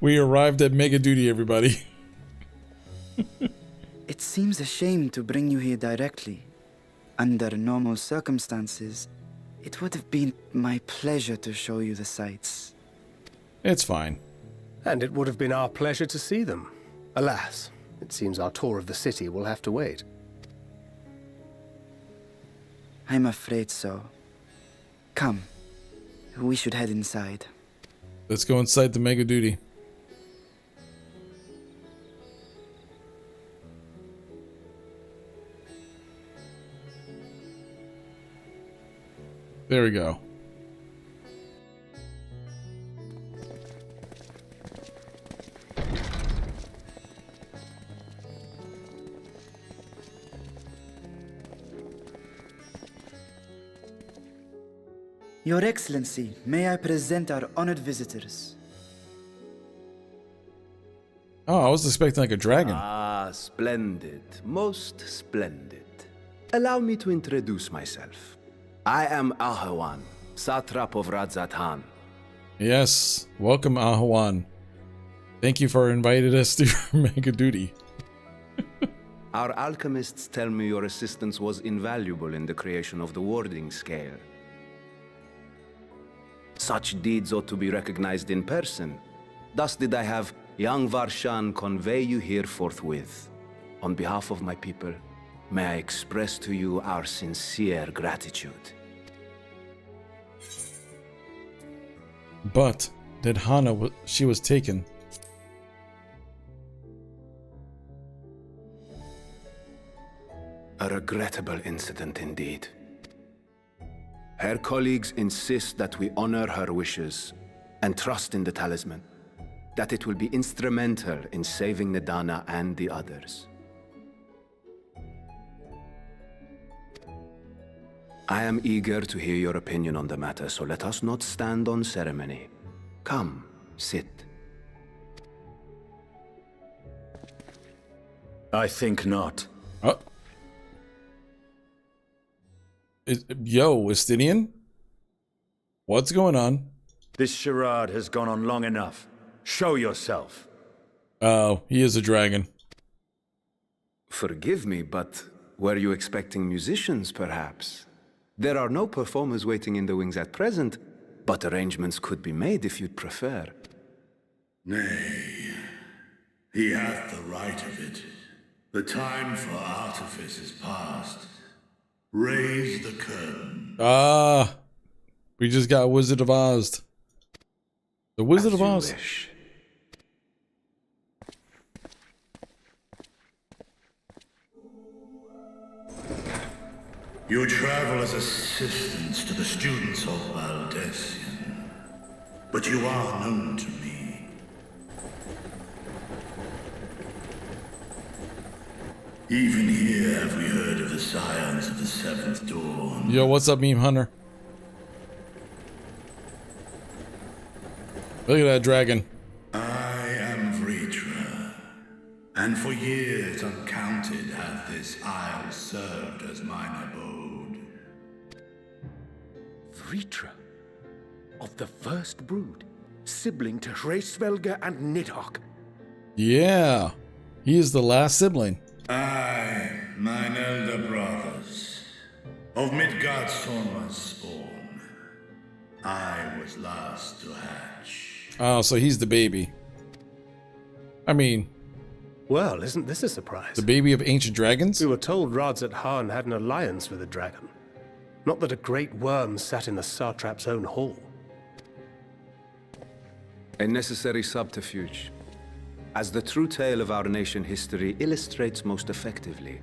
We arrived at Mega duty, everybody. It seems a shame to bring you here directly. Under normal circumstances, it would have been my pleasure to show you the sights. It's fine. And it would have been our pleasure to see them. Alas, it seems our tour of the city will have to wait. I'm afraid so. Come, we should head inside. Let's go inside the Mega duty. There we go. Your Excellency, may I present our honored visitors? Oh, I was expecting like a dragon. Ah, splendid. Most splendid. Allow me to introduce myself. I am Ahawan, Satrap of Radzatan. Yes, welcome Ahawan. Thank you for inviting us to your mega duty. Our alchemists tell me your assistance was invaluable in the creation of the warding scale. Such deeds ought to be recognized in person. Thus did I have young Varshan convey you here forthwith. On behalf of my people, may I express to you our sincere gratitude. But did Hana, she was taken. A regrettable incident indeed. Her colleagues insist that we honor her wishes and trust in the talisman, that it will be instrumental in saving Nidana and the others. I am eager to hear your opinion on the matter, so let us not stand on ceremony. Come, sit. I think not. Yo, Estinian? What's going on? This charade has gone on long enough. Show yourself. Oh, he is a dragon. Forgive me, but were you expecting musicians, perhaps? There are no performers waiting in the wings at present, but arrangements could be made if you'd prefer. Nay, he hath the right of it. The time for artifice is past. Raise the curtain. Ah, we just got Wizard of Oz. The Wizard of Oz. Wish. You travel as assistants to the students of Valdesian, but you are known to me. Even here have we heard of the scions of the Seventh Dawn. Yo, what's up, Meme Hunter? Look at that dragon. I am Vritra, and for years uncounted hath this isle served as mine abode. Vritra, of the first brood, sibling to Hreysvelga and Nidhogg. Yeah, he is the last sibling. I, mine elder brothers, of Midgardsormr's spawn, I was last to hatch. Oh, so he's the baby. I mean... Well, isn't this a surprise? The baby of ancient dragons? We were told Radzatan had an alliance with a dragon. Not that a great worm sat in the satrap's own hall. A necessary subterfuge, as the true tale of our nation history illustrates most effectively.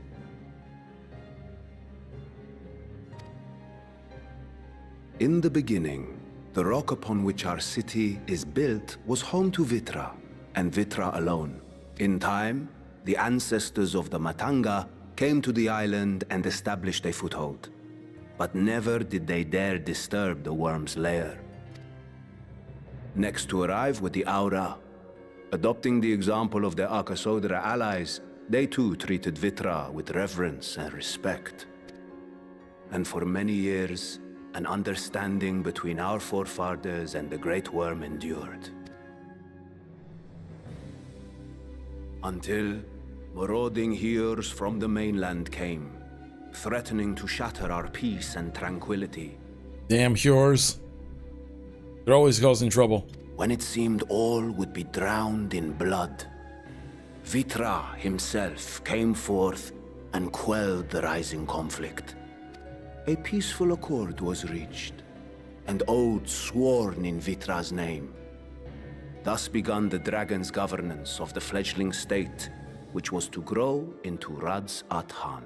In the beginning, the rock upon which our city is built was home to Vitra, and Vitra alone. In time, the ancestors of the Matanga came to the island and established a foothold. But never did they dare disturb the worm's lair. Next to arrive with the Aura, adopting the example of their Akasodra allies, they too treated Vitra with reverence and respect. And for many years, an understanding between our forefathers and the Great Worm endured. Until marauding heroes from the mainland came, threatening to shatter our peace and tranquility. Damn Hjors. They're always causing trouble. When it seemed all would be drowned in blood, Vitra himself came forth and quelled the rising conflict. A peaceful accord was reached, and oaths sworn in Vitra's name. Thus began the dragon's governance of the fledgling state, which was to grow into Radzatan.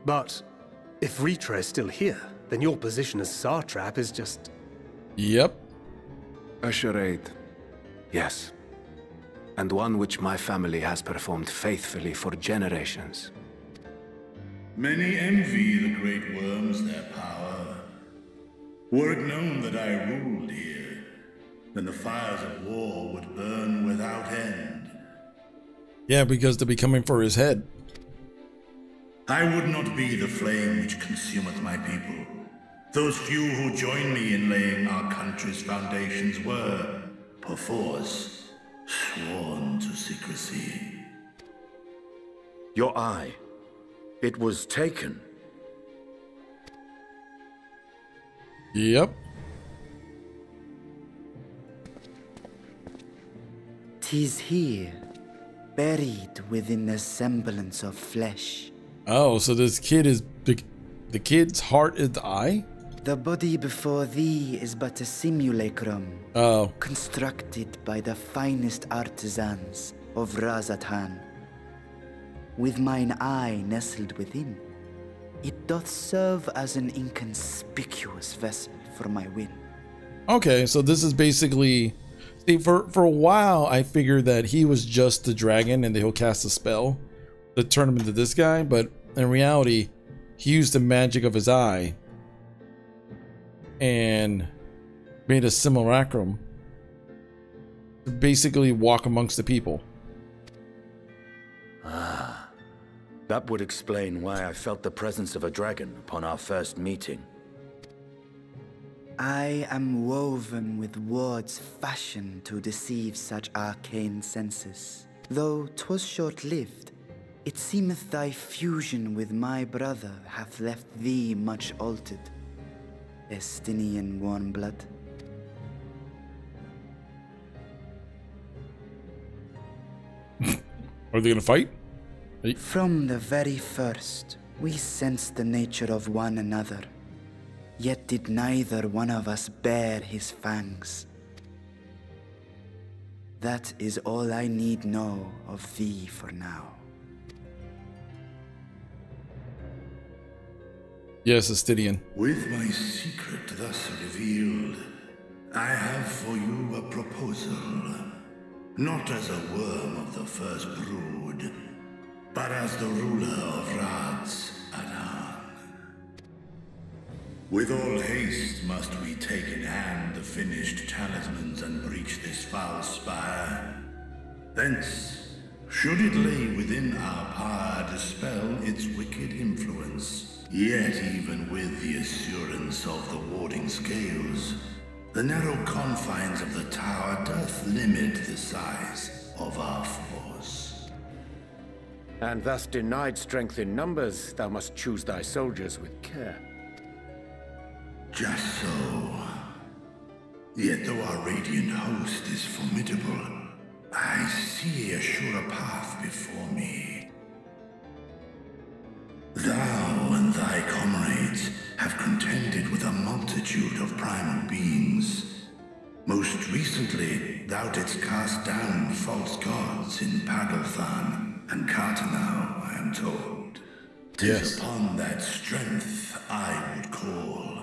But if Vritra is still here, then your position as Satrap is just... Yep. A charade. Yes. And one which my family has performed faithfully for generations. Many envy the great worms their power. Were it known that I ruled here, then the fires of war would burn without end. Yeah, because they'll be coming for his head. I would not be the flame which consumeth my people. Those few who join me in laying our country's foundations were, perforce, sworn to secrecy. Your eye. It was taken. Yep. 'Tis here, buried within the semblance of flesh. Oh, so this kid is the kid's heart is the eye? The body before thee is but a simulacrum. Oh. Constructed by the finest artisans of Razatan. With mine eye nestled within, it doth serve as an inconspicuous vessel for my win. Okay, so this is basically... See, for a while, I figured that he was just the dragon and that he'll cast a spell to turn him into this guy, but in reality, he used the magic of his eye and made a simulacrum to basically walk amongst the people. Ah, that would explain why I felt the presence of a dragon upon our first meeting. I am woven with words fashioned to deceive such arcane senses. Though 'twas short-lived, it seemeth thy fusion with my brother hath left thee much altered. Estinian warm blood. Are they gonna fight? From the very first, we sensed the nature of one another. Yet did neither one of us bear his fangs. That is all I need know of thee for now. Yes, Astidian. With my secret thus revealed, I have for you a proposal. Not as a worm of the first brood, but as the ruler of Rats Adan. With all haste must we take in hand the finished talismans and breach this foul spire. Thence, should it lay within our power, dispel its wicked influence. Yet even with the assurance of the warding scales, the narrow confines of the tower doth limit the size of our force. And thus denied strength in numbers, thou must choose thy soldiers with care. Just so. Yet though our radiant host is formidable, I see a surer path before me. Thou and thy comrades have contended with a multitude of primal beings. Most recently, thou didst cast down false gods in Pagalthan and Cartanau, I am told. 'Tis upon that strength I would call.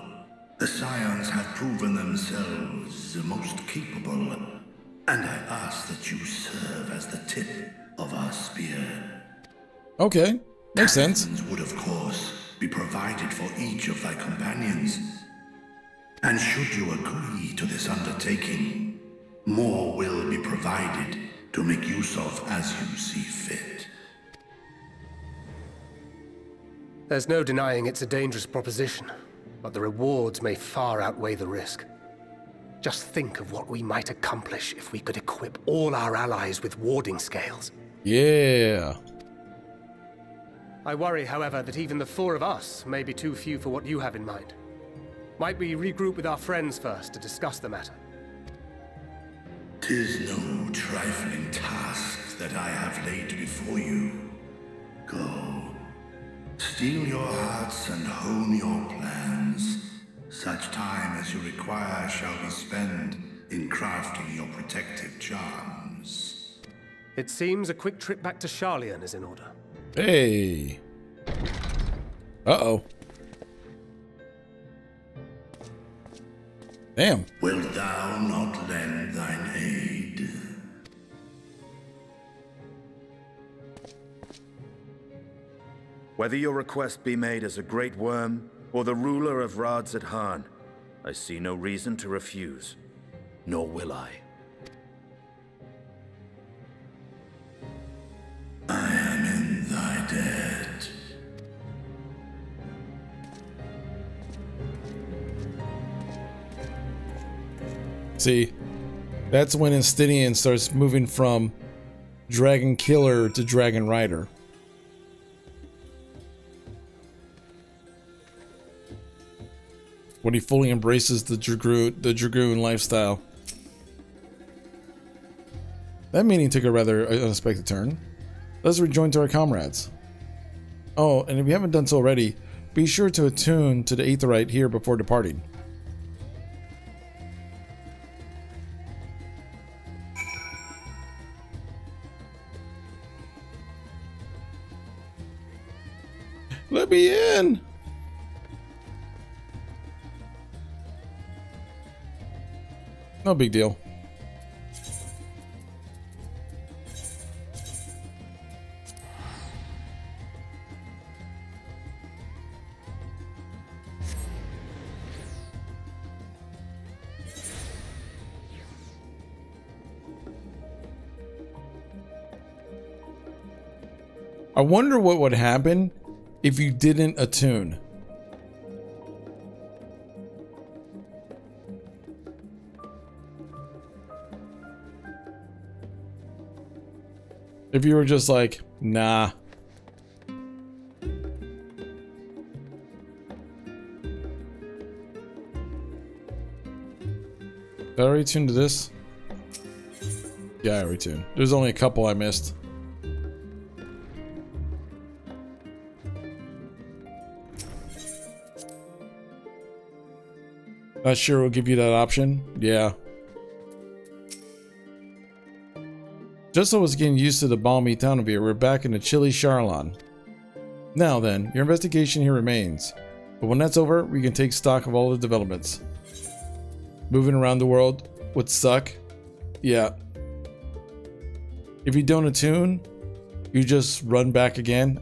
The Scions have proven themselves the most capable, and I ask that you serve as the tip of our spear. Okay, makes sense. Talismans would, of course, be provided for each of thy companions. And should you agree to this undertaking, more will be provided to make use of as you see fit. There's no denying it's a dangerous proposition, but the rewards may far outweigh the risk. Just think of what we might accomplish if we could equip all our allies with warding scales. Yeah. I worry, however, that even the four of us may be too few for what you have in mind. Might we regroup with our friends first to discuss the matter? 'Tis no trifling task that I have laid before you. Go. Steel your hearts and hone your plans. Such time as you require shall be spent in crafting your protective charms. It seems a quick trip back to Sharlayan is in order. Hey. Uh-oh. Damn. Wilt thou not lend thine aid? Whether your request be made as a great worm or the ruler of Radzadhan, I see no reason to refuse, nor will I. I am in thy debt. See, that's when Instinian starts moving from Dragon Killer to Dragon Rider. When he fully embraces the Dragoon lifestyle. That meeting took a rather unexpected turn. Let's rejoin to our comrades. Oh, and if you haven't done so already, be sure to attune to the Aetheryte here before departing. Let me in! No big deal. I wonder what would happen if you didn't attune. If you were just like, nah. Did I already tune to this? Yeah, I already tuned. There's only a couple I missed. Not sure we'll give you that option. Yeah. Just so I was getting used to the balmy town of here, we're back in the chilly Charlon. Now then, your investigation here remains. But when that's over, we can take stock of all the developments. Moving around the world would suck. Yeah. If you don't attune, you just run back again.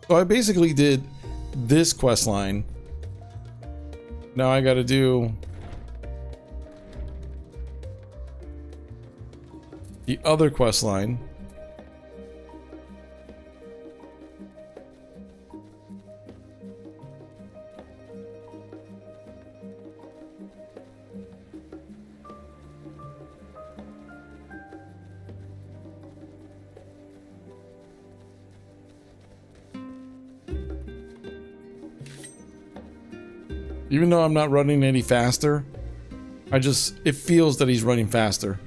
So I basically did this quest line. Now I gotta do the other quest line. Even though I'm not running any faster, it feels that he's running faster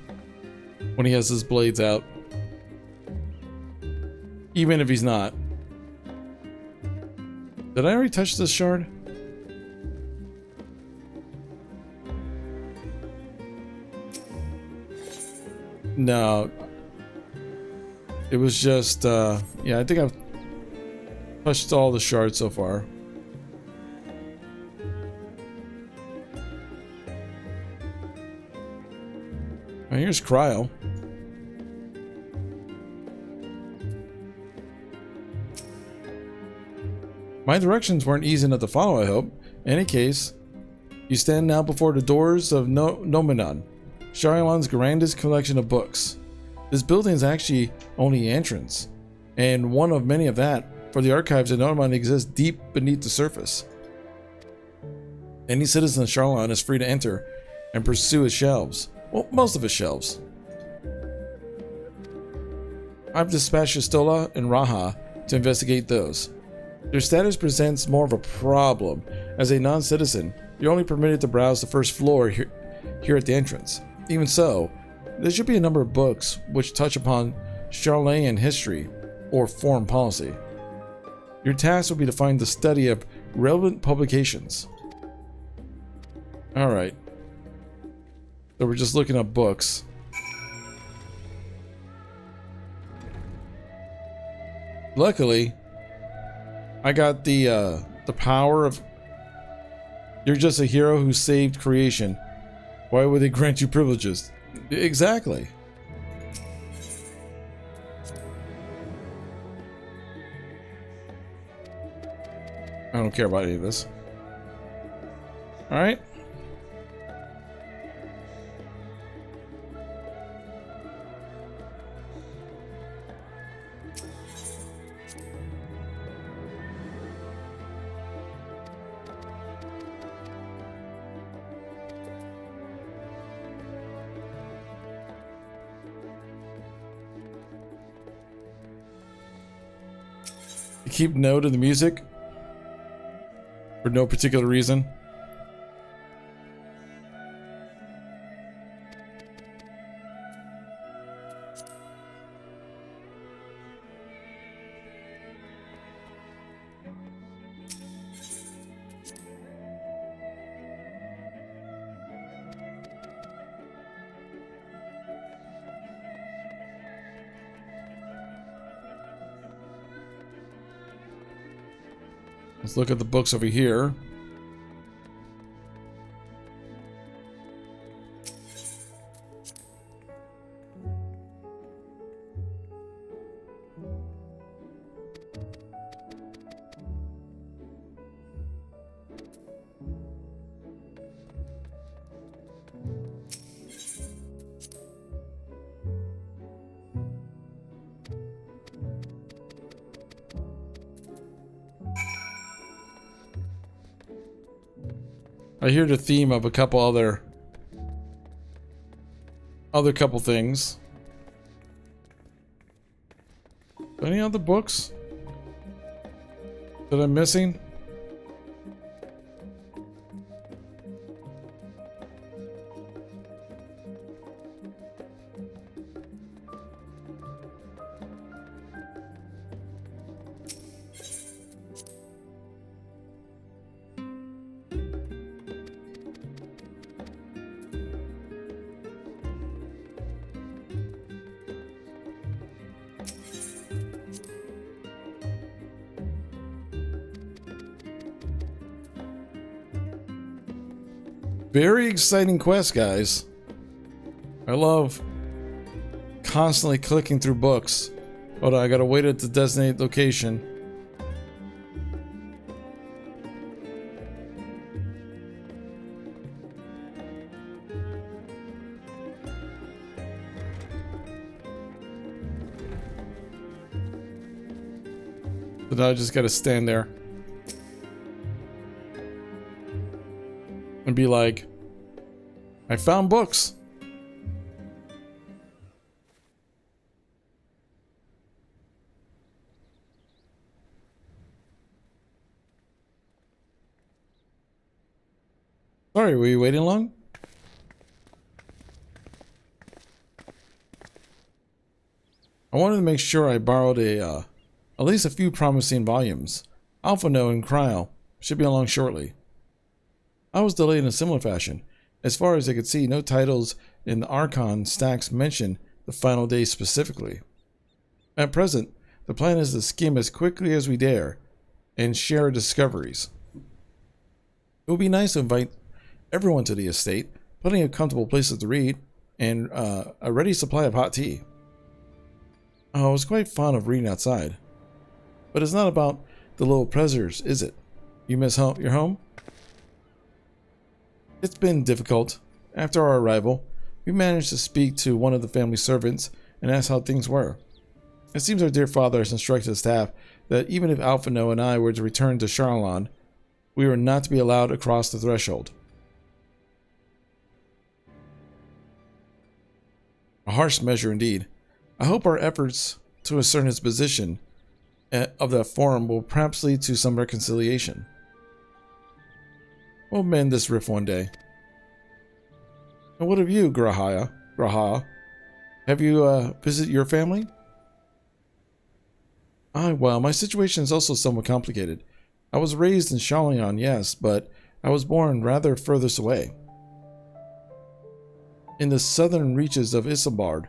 when he has his blades out. Even if he's not. Did I already touch this shard? No. It was just, yeah, I think I've touched all the shards so far. Here's Cryo. My directions weren't easy enough to follow, I hope. In any case, you stand now before the doors of Nomenon, Sharion's grandest collection of books. This building is actually only the entrance, and one of many of that, for the archives of Nomenon exist deep beneath the surface. Any citizen of Sharlayan is free to enter and pursue its shelves. Well, most of his shelves. I've dispatched Stola and Raha to investigate those. Their status presents more of a problem. As a non-citizen, you're only permitted to browse the first floor here at the entrance. Even so, there should be a number of books which touch upon Charlayan history or foreign policy. Your task will be to find the study of relevant publications. Alright. So we're just looking up books. Luckily, I got the power of... You're just a hero who saved creation. Why would they grant you privileges? Exactly. I don't care about any of this. Alright. You keep note of the music for no particular reason. Let's look at the books over here. I hear the theme of a couple other couple things. Any other books that I'm missing? Very exciting quest, guys. I love constantly clicking through books. Hold on, I gotta wait at the designated location. So now I just gotta stand there and be like, I found books. Sorry, were you waiting long? I wanted to make sure I borrowed at least a few promising volumes. Alpha No and Cryo should be along shortly. I was delayed in a similar fashion. As far as I could see, no titles in the Archon stacks mention the final day specifically. At present, the plan is to skim as quickly as we dare and share discoveries. It would be nice to invite everyone to the estate, plenty of comfortable places to read, and a ready supply of hot tea. I was quite fond of reading outside. But it's not about the little pleasures, is it? You miss your home? It's been difficult. After our arrival, we managed to speak to one of the family servants and ask how things were. It seems our dear father has instructed the staff that even if Alphino and I were to return to Charlon, we were not to be allowed across the threshold. A harsh measure indeed. I hope our efforts to ascertain his position of that forum will perhaps lead to some reconciliation. We'll mend this rift one day. And what of you, Graha? Have you visited your family? Well, my situation is also somewhat complicated. I was raised in Shalyan, yes, but I was born rather furthest away. In the southern reaches of Isambard.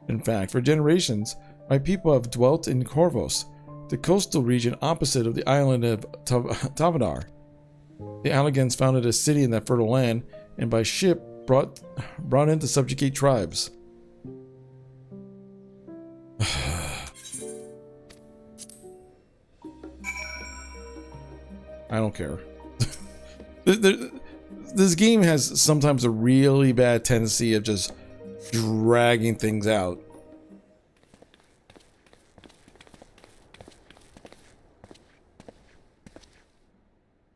In fact, for generations, my people have dwelt in Corvos, the coastal region opposite of the island of Tavadar. The Allagans founded a city in that fertile land, and by ship brought in to subjugate tribes. I don't care. This game has sometimes a really bad tendency of just dragging things out.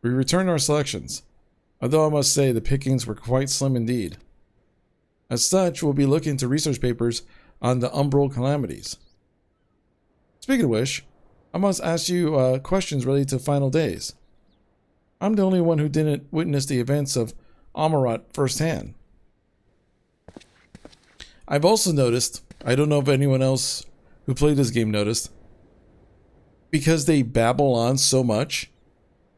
We returned our selections, although I must say the pickings were quite slim indeed. As such, we'll be looking to research papers on the umbral calamities. Speaking of which, I must ask you questions related to Final Days. I'm the only one who didn't witness the events of Amarat firsthand. I've also noticed, I don't know if anyone else who played this game noticed, because they babble on so much,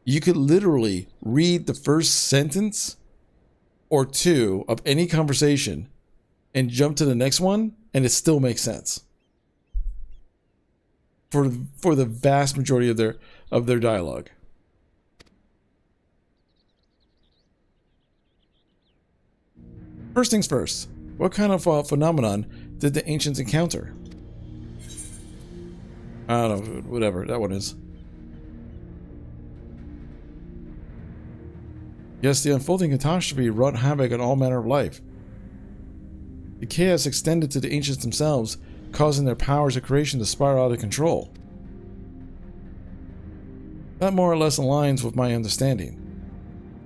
you could literally read the first sentence or two of any conversation and jump to the next one, and it still makes sense. For the vast majority of their dialogue. First things first, what kind of phenomenon did the ancients encounter? I don't know, whatever that one is. Yes, the unfolding catastrophe wrought havoc on all manner of life. The chaos extended to the ancients themselves, causing their powers of creation to spiral out of control. That more or less aligns with my understanding.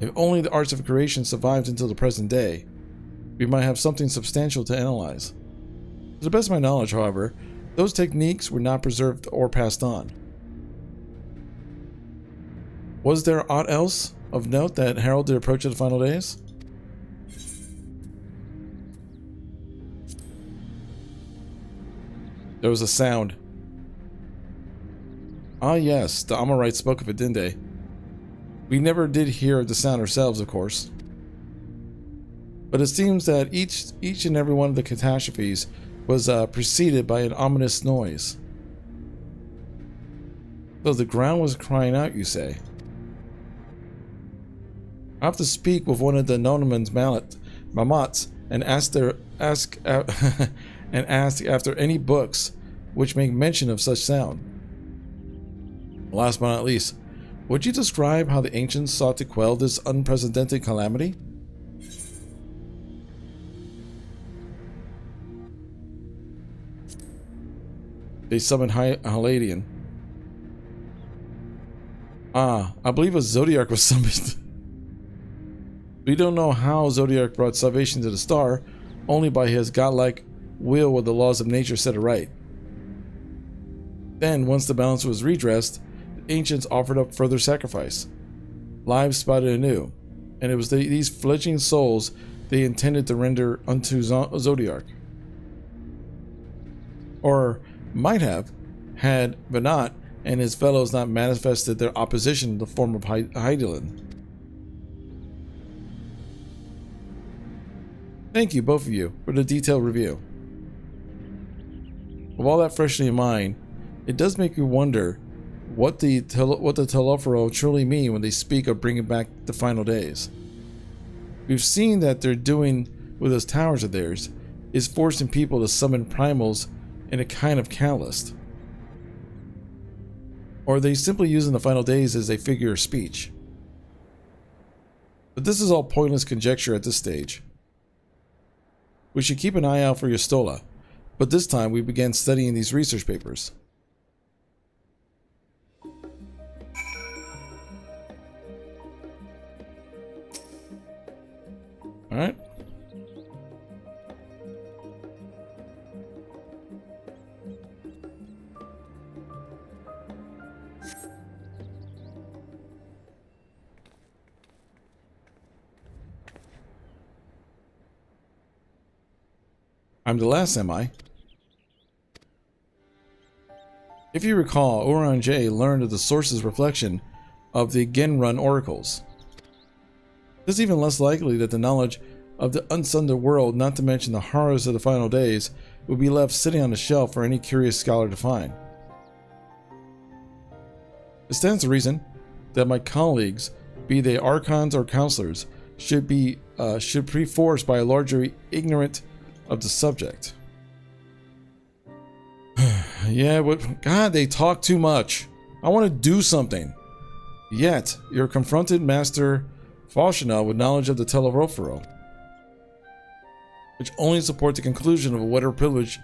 If only the arts of creation survived until the present day, we might have something substantial to analyze. To the best of my knowledge, however, those techniques were not preserved or passed on. Was there aught else of note that heralded the approach of the final days? There was a sound. Ah yes, the Amorites spoke of it, didn't they? We never did hear the sound ourselves, of course. But it seems that each and every one of the catastrophes was preceded by an ominous noise. So the ground was crying out, you say? I have to speak with one of the Nonaman's mamats and ask after any books which make mention of such sound. Last but not least, would you describe how the ancients sought to quell this unprecedented calamity? They summoned Haladian. Ah, I believe a Zodiac was summoned. We don't know how Zodiac brought salvation to the star, only by his godlike will where the laws of nature set it right. Then, once the balance was redressed, the ancients offered up further sacrifice. Lives sprouted anew, and it was these fledgling souls they intended to render unto Zodiac. Or might have, had Venat and his fellows not manifested their opposition in the form of Hydaelyn. Thank you, both of you, for the detailed review. With all that freshly in mind, it does make you wonder what the Telefero truly mean when they speak of bringing back the final days. We've seen that they're doing with those towers of theirs is forcing people to summon primals in a kind of catalyst. Or are they simply using the final days as a figure of speech? But this is all pointless conjecture at this stage. We should keep an eye out for Yastola, but this time we began studying these research papers. Alright. I'm the last, am I? If you recall, Orange learned of the source's reflection of the Genrun oracles. It is even less likely that the knowledge of the unsundered world, not to mention the horrors of the final days, would be left sitting on the shelf for any curious scholar to find. It stands to reason that my colleagues, be they archons or counselors, should be forced by a larger ignorant of the subject. Yeah, but God, they talk too much. I want to do something. Yet, you're confronted Master Fourteenth with knowledge of the Telerophero, which only support the conclusion of a wetter privilege,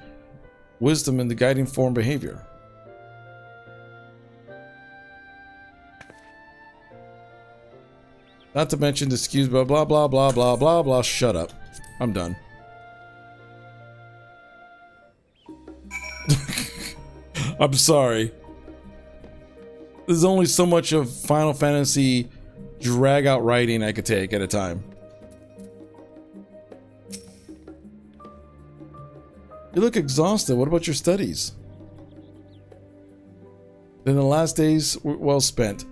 wisdom, and the guiding form behavior. Not to mention the excuse blah blah blah blah blah blah blah. Shut up. I'm done. I'm sorry. There's only so much of Final Fantasy drag out writing I could take at a time. You look exhausted. What about your studies? Then the last days were well spent.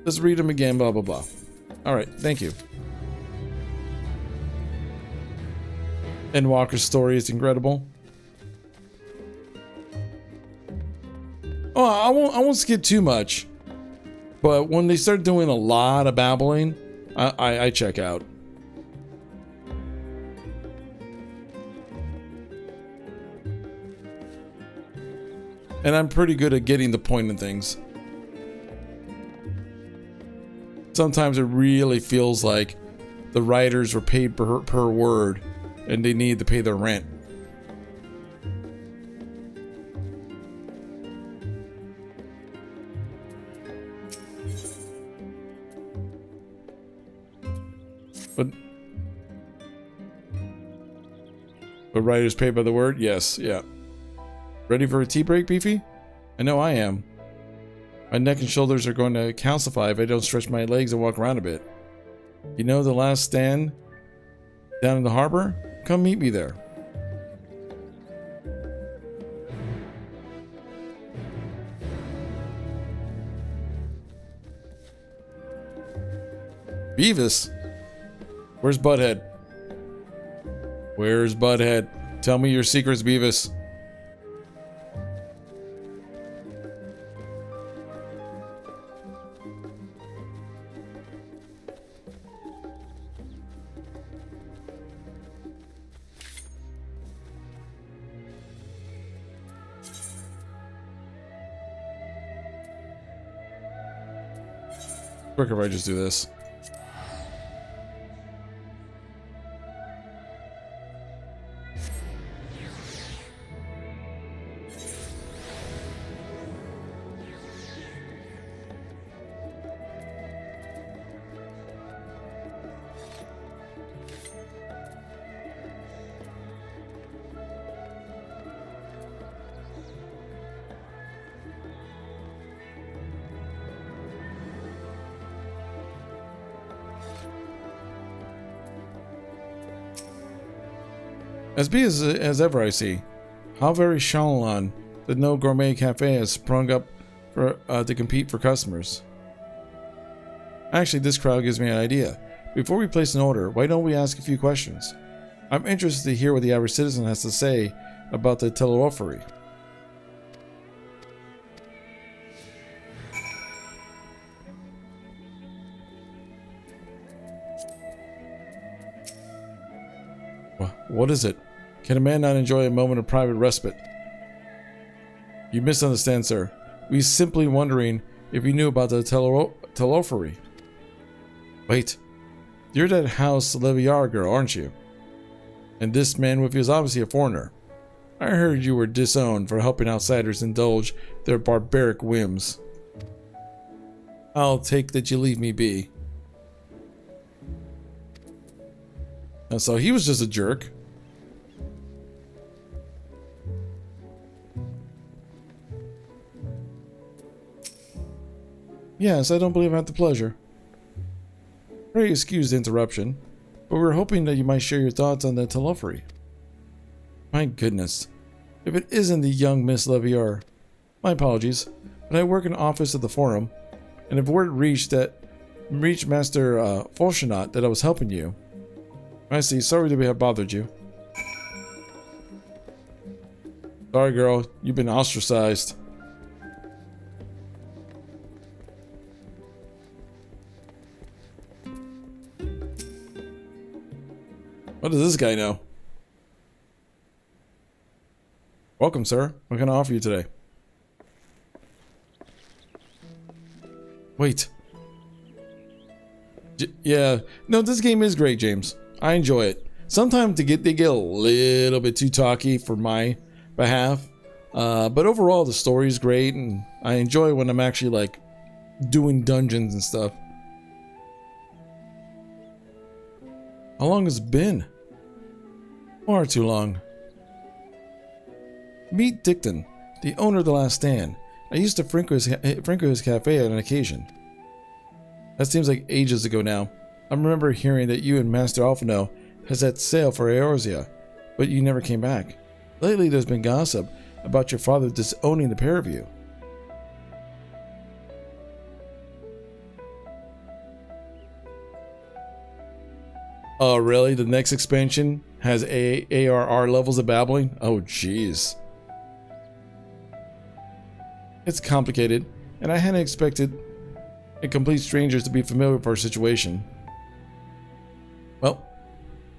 Let's read them again, blah blah blah. Alright, thank you. Endwalker's story is incredible. Oh, I won't skip too much, but when they start doing a lot of babbling, I check out. And I'm pretty good at getting the point in things. Sometimes it really feels like the writers were paid per word, and they need to pay their rent. But writers paid by the word? Yes, yeah. Ready for a tea break, Beefy? I know I am. My neck and shoulders are going to calcify if I don't stretch my legs and walk around a bit. You know the last stand down in the harbor? Come meet me there. Beavis? Where's Butthead? Where's Butthead? Tell me your secrets, Beavis. Quicker if I just do this. As be as ever I see, how very Shalon that no gourmet cafe has sprung up for, to compete for customers. Actually, this crowd gives me an idea. Before we place an order, why don't we ask a few questions? I'm interested to hear what the average citizen has to say about the telerophery. What is it? Can a man not enjoy a moment of private respite? You misunderstand, sir. We simply wondering if you knew about the telerophery. Wait, you're that House Leviar girl, aren't you? And this man with you is obviously a foreigner. I heard you were disowned for helping outsiders indulge their barbaric whims. I'll take that you leave me be. And so he was just a jerk. Yes, I don't believe I have the pleasure. Pray excuse the interruption, but we were hoping that you might share your thoughts on the telerophery. My goodness, if it isn't the young Miss Leviar. My apologies, but I work in the office of the forum, and if word reached Master Fourteenth that I was helping you. I see, sorry to have bothered you. Sorry girl, you've been ostracized. What does this guy know? Welcome, sir. What can I offer you today? Wait. Yeah. No, this game is great, James. I enjoy it. Sometimes they get a little bit too talky for my behalf. But overall, the story is great, and I enjoy when I'm actually, like, doing dungeons and stuff. How long has it been? Far too long. Meet Dickton, the owner of The Last Stand. I used to Franco his cafe on an occasion. That seems like ages ago now. I remember hearing that you and Master Alphino has set sail for Eorzea, but you never came back. Lately there's been gossip about your father disowning the pair of you. Oh, really? The next expansion has ARR levels of babbling? Oh, jeez. It's complicated, and I hadn't expected complete strangers to be familiar with our situation. Well,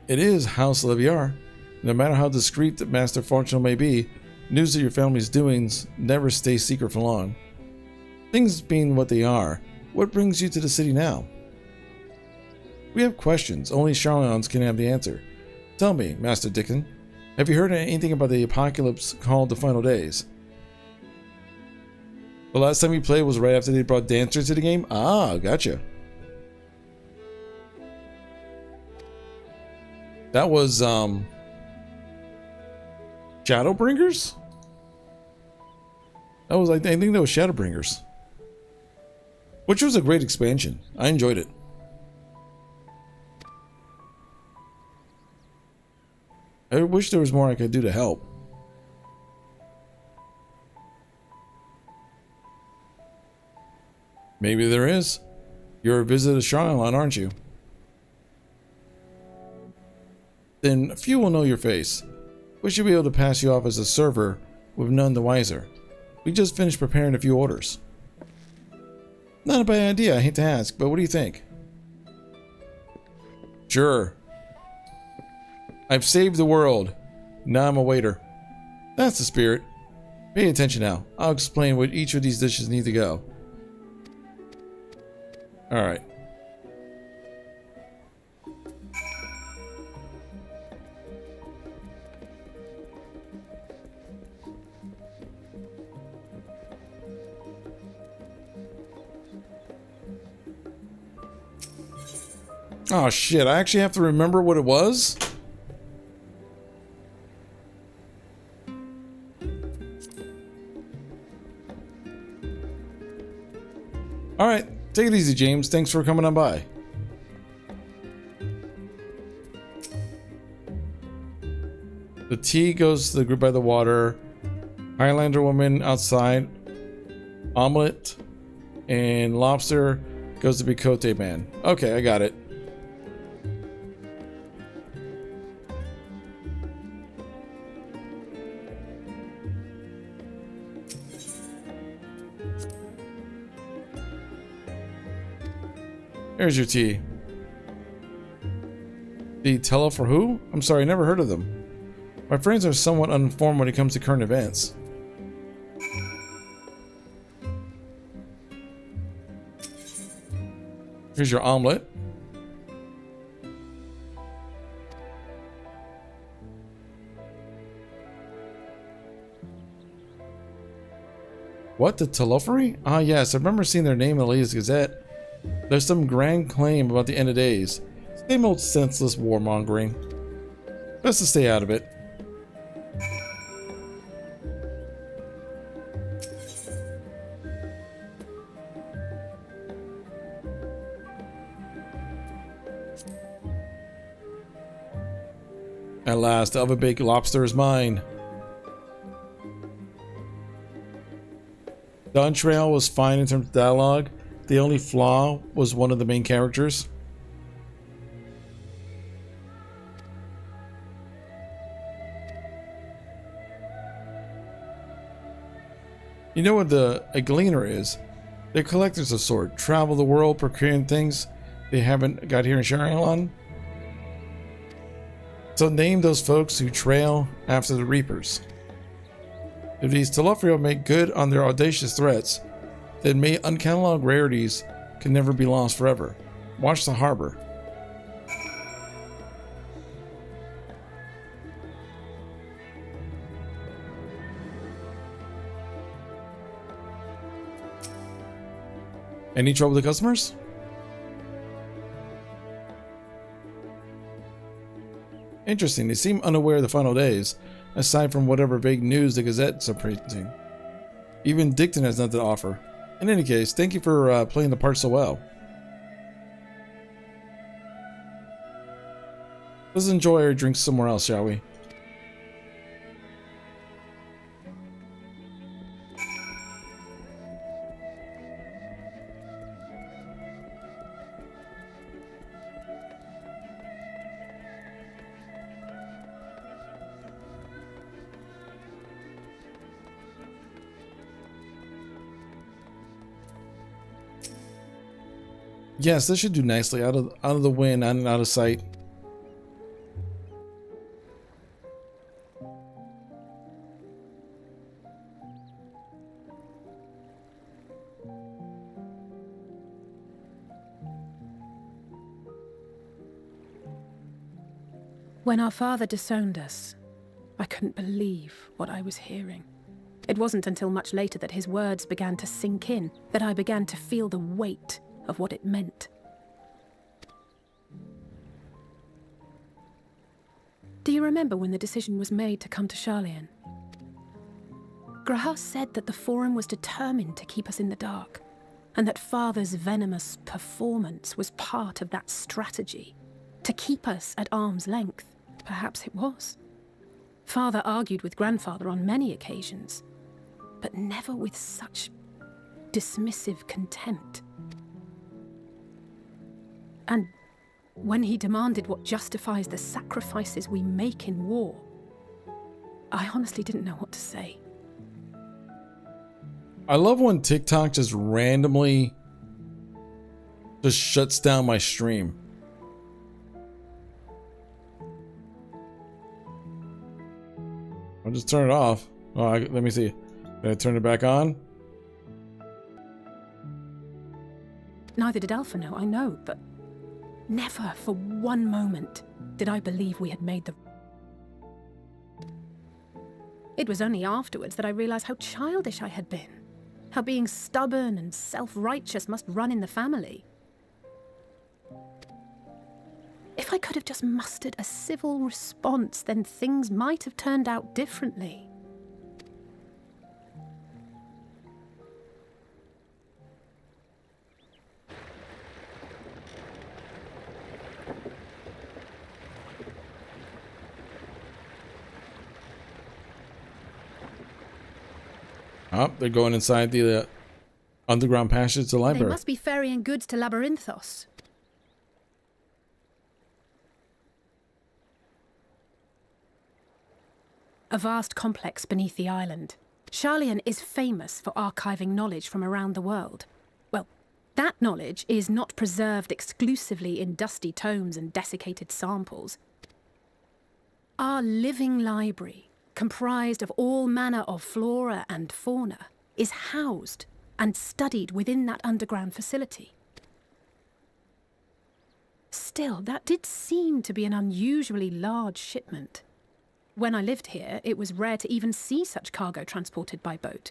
it is House Leviar. No matter how discreet that Master Fortunal may be, news of your family's doings never stays secret for long. Things being what they are, what brings you to the city now? We have questions. Only Charlatans can have the answer. Tell me, Master Dickon, have you heard anything about the apocalypse called the Final Days? The last time we played was right after they brought dancers to the game? Ah, gotcha. That was, Shadowbringers? That was, I think that was Shadowbringers. Which was a great expansion. I enjoyed it. I wish there was more I could do to help. Maybe there is. You're a visitor to Charlotte, aren't you? Then few will know your face. We should be able to pass you off as a server with none the wiser. We just finished preparing a few orders. Not a bad idea, I hate to ask, but what do you think? Sure. I've saved the world. Now I'm a waiter. That's the spirit. Pay attention now. I'll explain what each of these dishes need to go. Alright. Oh shit, I actually have to remember what it was? Alright, take it easy, James. Thanks for coming on by. The tea goes to the group by the water. Highlander woman outside. Omelet. And lobster goes to Bicote man. Okay, I got it. Here's your tea. The Tella for who? I'm sorry, I never heard of them. My friends are somewhat uninformed when it comes to current events. Here's your omelet. What, the Telophary? Ah yes, I remember seeing their name in the latest Gazette. There's some grand claim about the end of days. Same old senseless warmongering. Best to stay out of it. At last, the oven-baked lobster is mine. The Untrail was fine in terms of dialogue. The only flaw was one of the main characters. You know what a gleaner is? They're collectors of sort. Travel the world procuring things they haven't got here in Sharilan. So name those folks who trail after the Reapers. If these Telefrio make good on their audacious threats, then may uncatalogued rarities can never be lost forever. Watch the harbor. Any trouble with the customers? Interesting, they seem unaware of the final days, aside from whatever vague news the Gazettes are printing. Even Dicton has nothing to offer. In any case, thank you for playing the part so well. Let's enjoy our drinks somewhere else, shall we? Yes, this should do nicely. Out of the wind and out of sight. When our father disowned us, I couldn't believe what I was hearing. It wasn't until much later that his words began to sink in, that I began to feel the weight of what it meant. Do you remember when the decision was made to come to Sharlayan? Graham said that the Forum was determined to keep us in the dark, and that Father's venomous performance was part of that strategy, to keep us at arm's length. Perhaps it was. Father argued with Grandfather on many occasions, but never with such dismissive contempt. And when he demanded what justifies the sacrifices we make in war, I honestly didn't know what to say. I love when TikTok just randomly just shuts down my stream. I'll just turn it off. Oh, let me see. Did I turn it back on? Neither did Alpha know, I know, but never for one moment did I believe we had made the... It was only afterwards that I realized how childish I had been. How being stubborn and self-righteous must run in the family. If I could have just mustered a civil response, then things might have turned out differently. Oh, they're going inside the underground passage to the library. They must be ferrying goods to Labyrinthos. A vast complex beneath the island. Sharlayan is famous for archiving knowledge from around the world. Well, that knowledge is not preserved exclusively in dusty tomes and desiccated samples. Our living library, comprised of all manner of flora and fauna, is housed and studied within that underground facility. Still, that did seem to be an unusually large shipment. When I lived here, it was rare to even see such cargo transported by boat.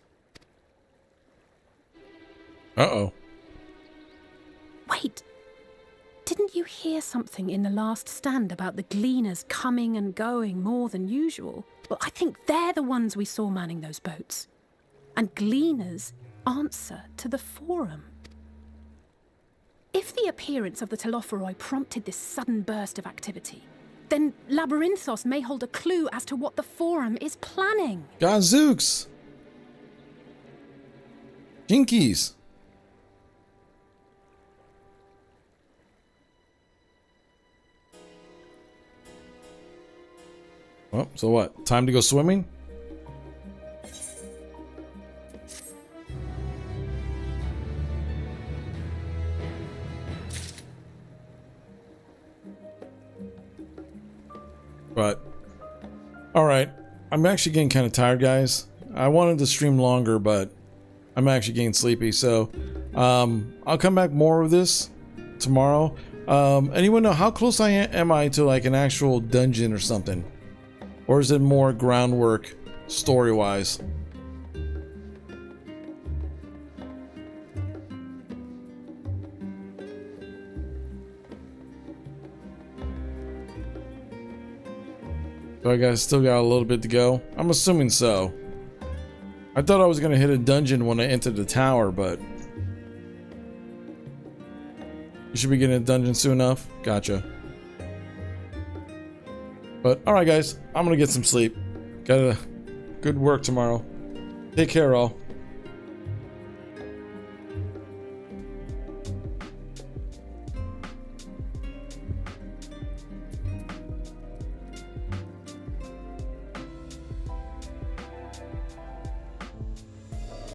Uh-oh. Wait! Didn't you hear something in the last stand about the gleaners coming and going more than usual? Well, I think they're the ones we saw manning those boats. And gleaners answer to the Forum. If the appearance of the Telophoroi prompted this sudden burst of activity, then Labyrinthos may hold a clue as to what the Forum is planning. Gazooks! Jinkies! Well, so what? Time to go swimming? But, alright. I'm actually getting kind of tired, guys. I wanted to stream longer, but I'm actually getting sleepy. So, I'll come back more of this tomorrow. Anyone know how close am I to like an actual dungeon or something? Or is it more groundwork story-wise? So I guys still got a little bit to go. I'm assuming so. I thought I was gonna hit a dungeon when I entered the tower, but you should be getting a dungeon soon enough. Gotcha. But alright guys, I'm gonna get some sleep. Got a good work tomorrow. Take care all.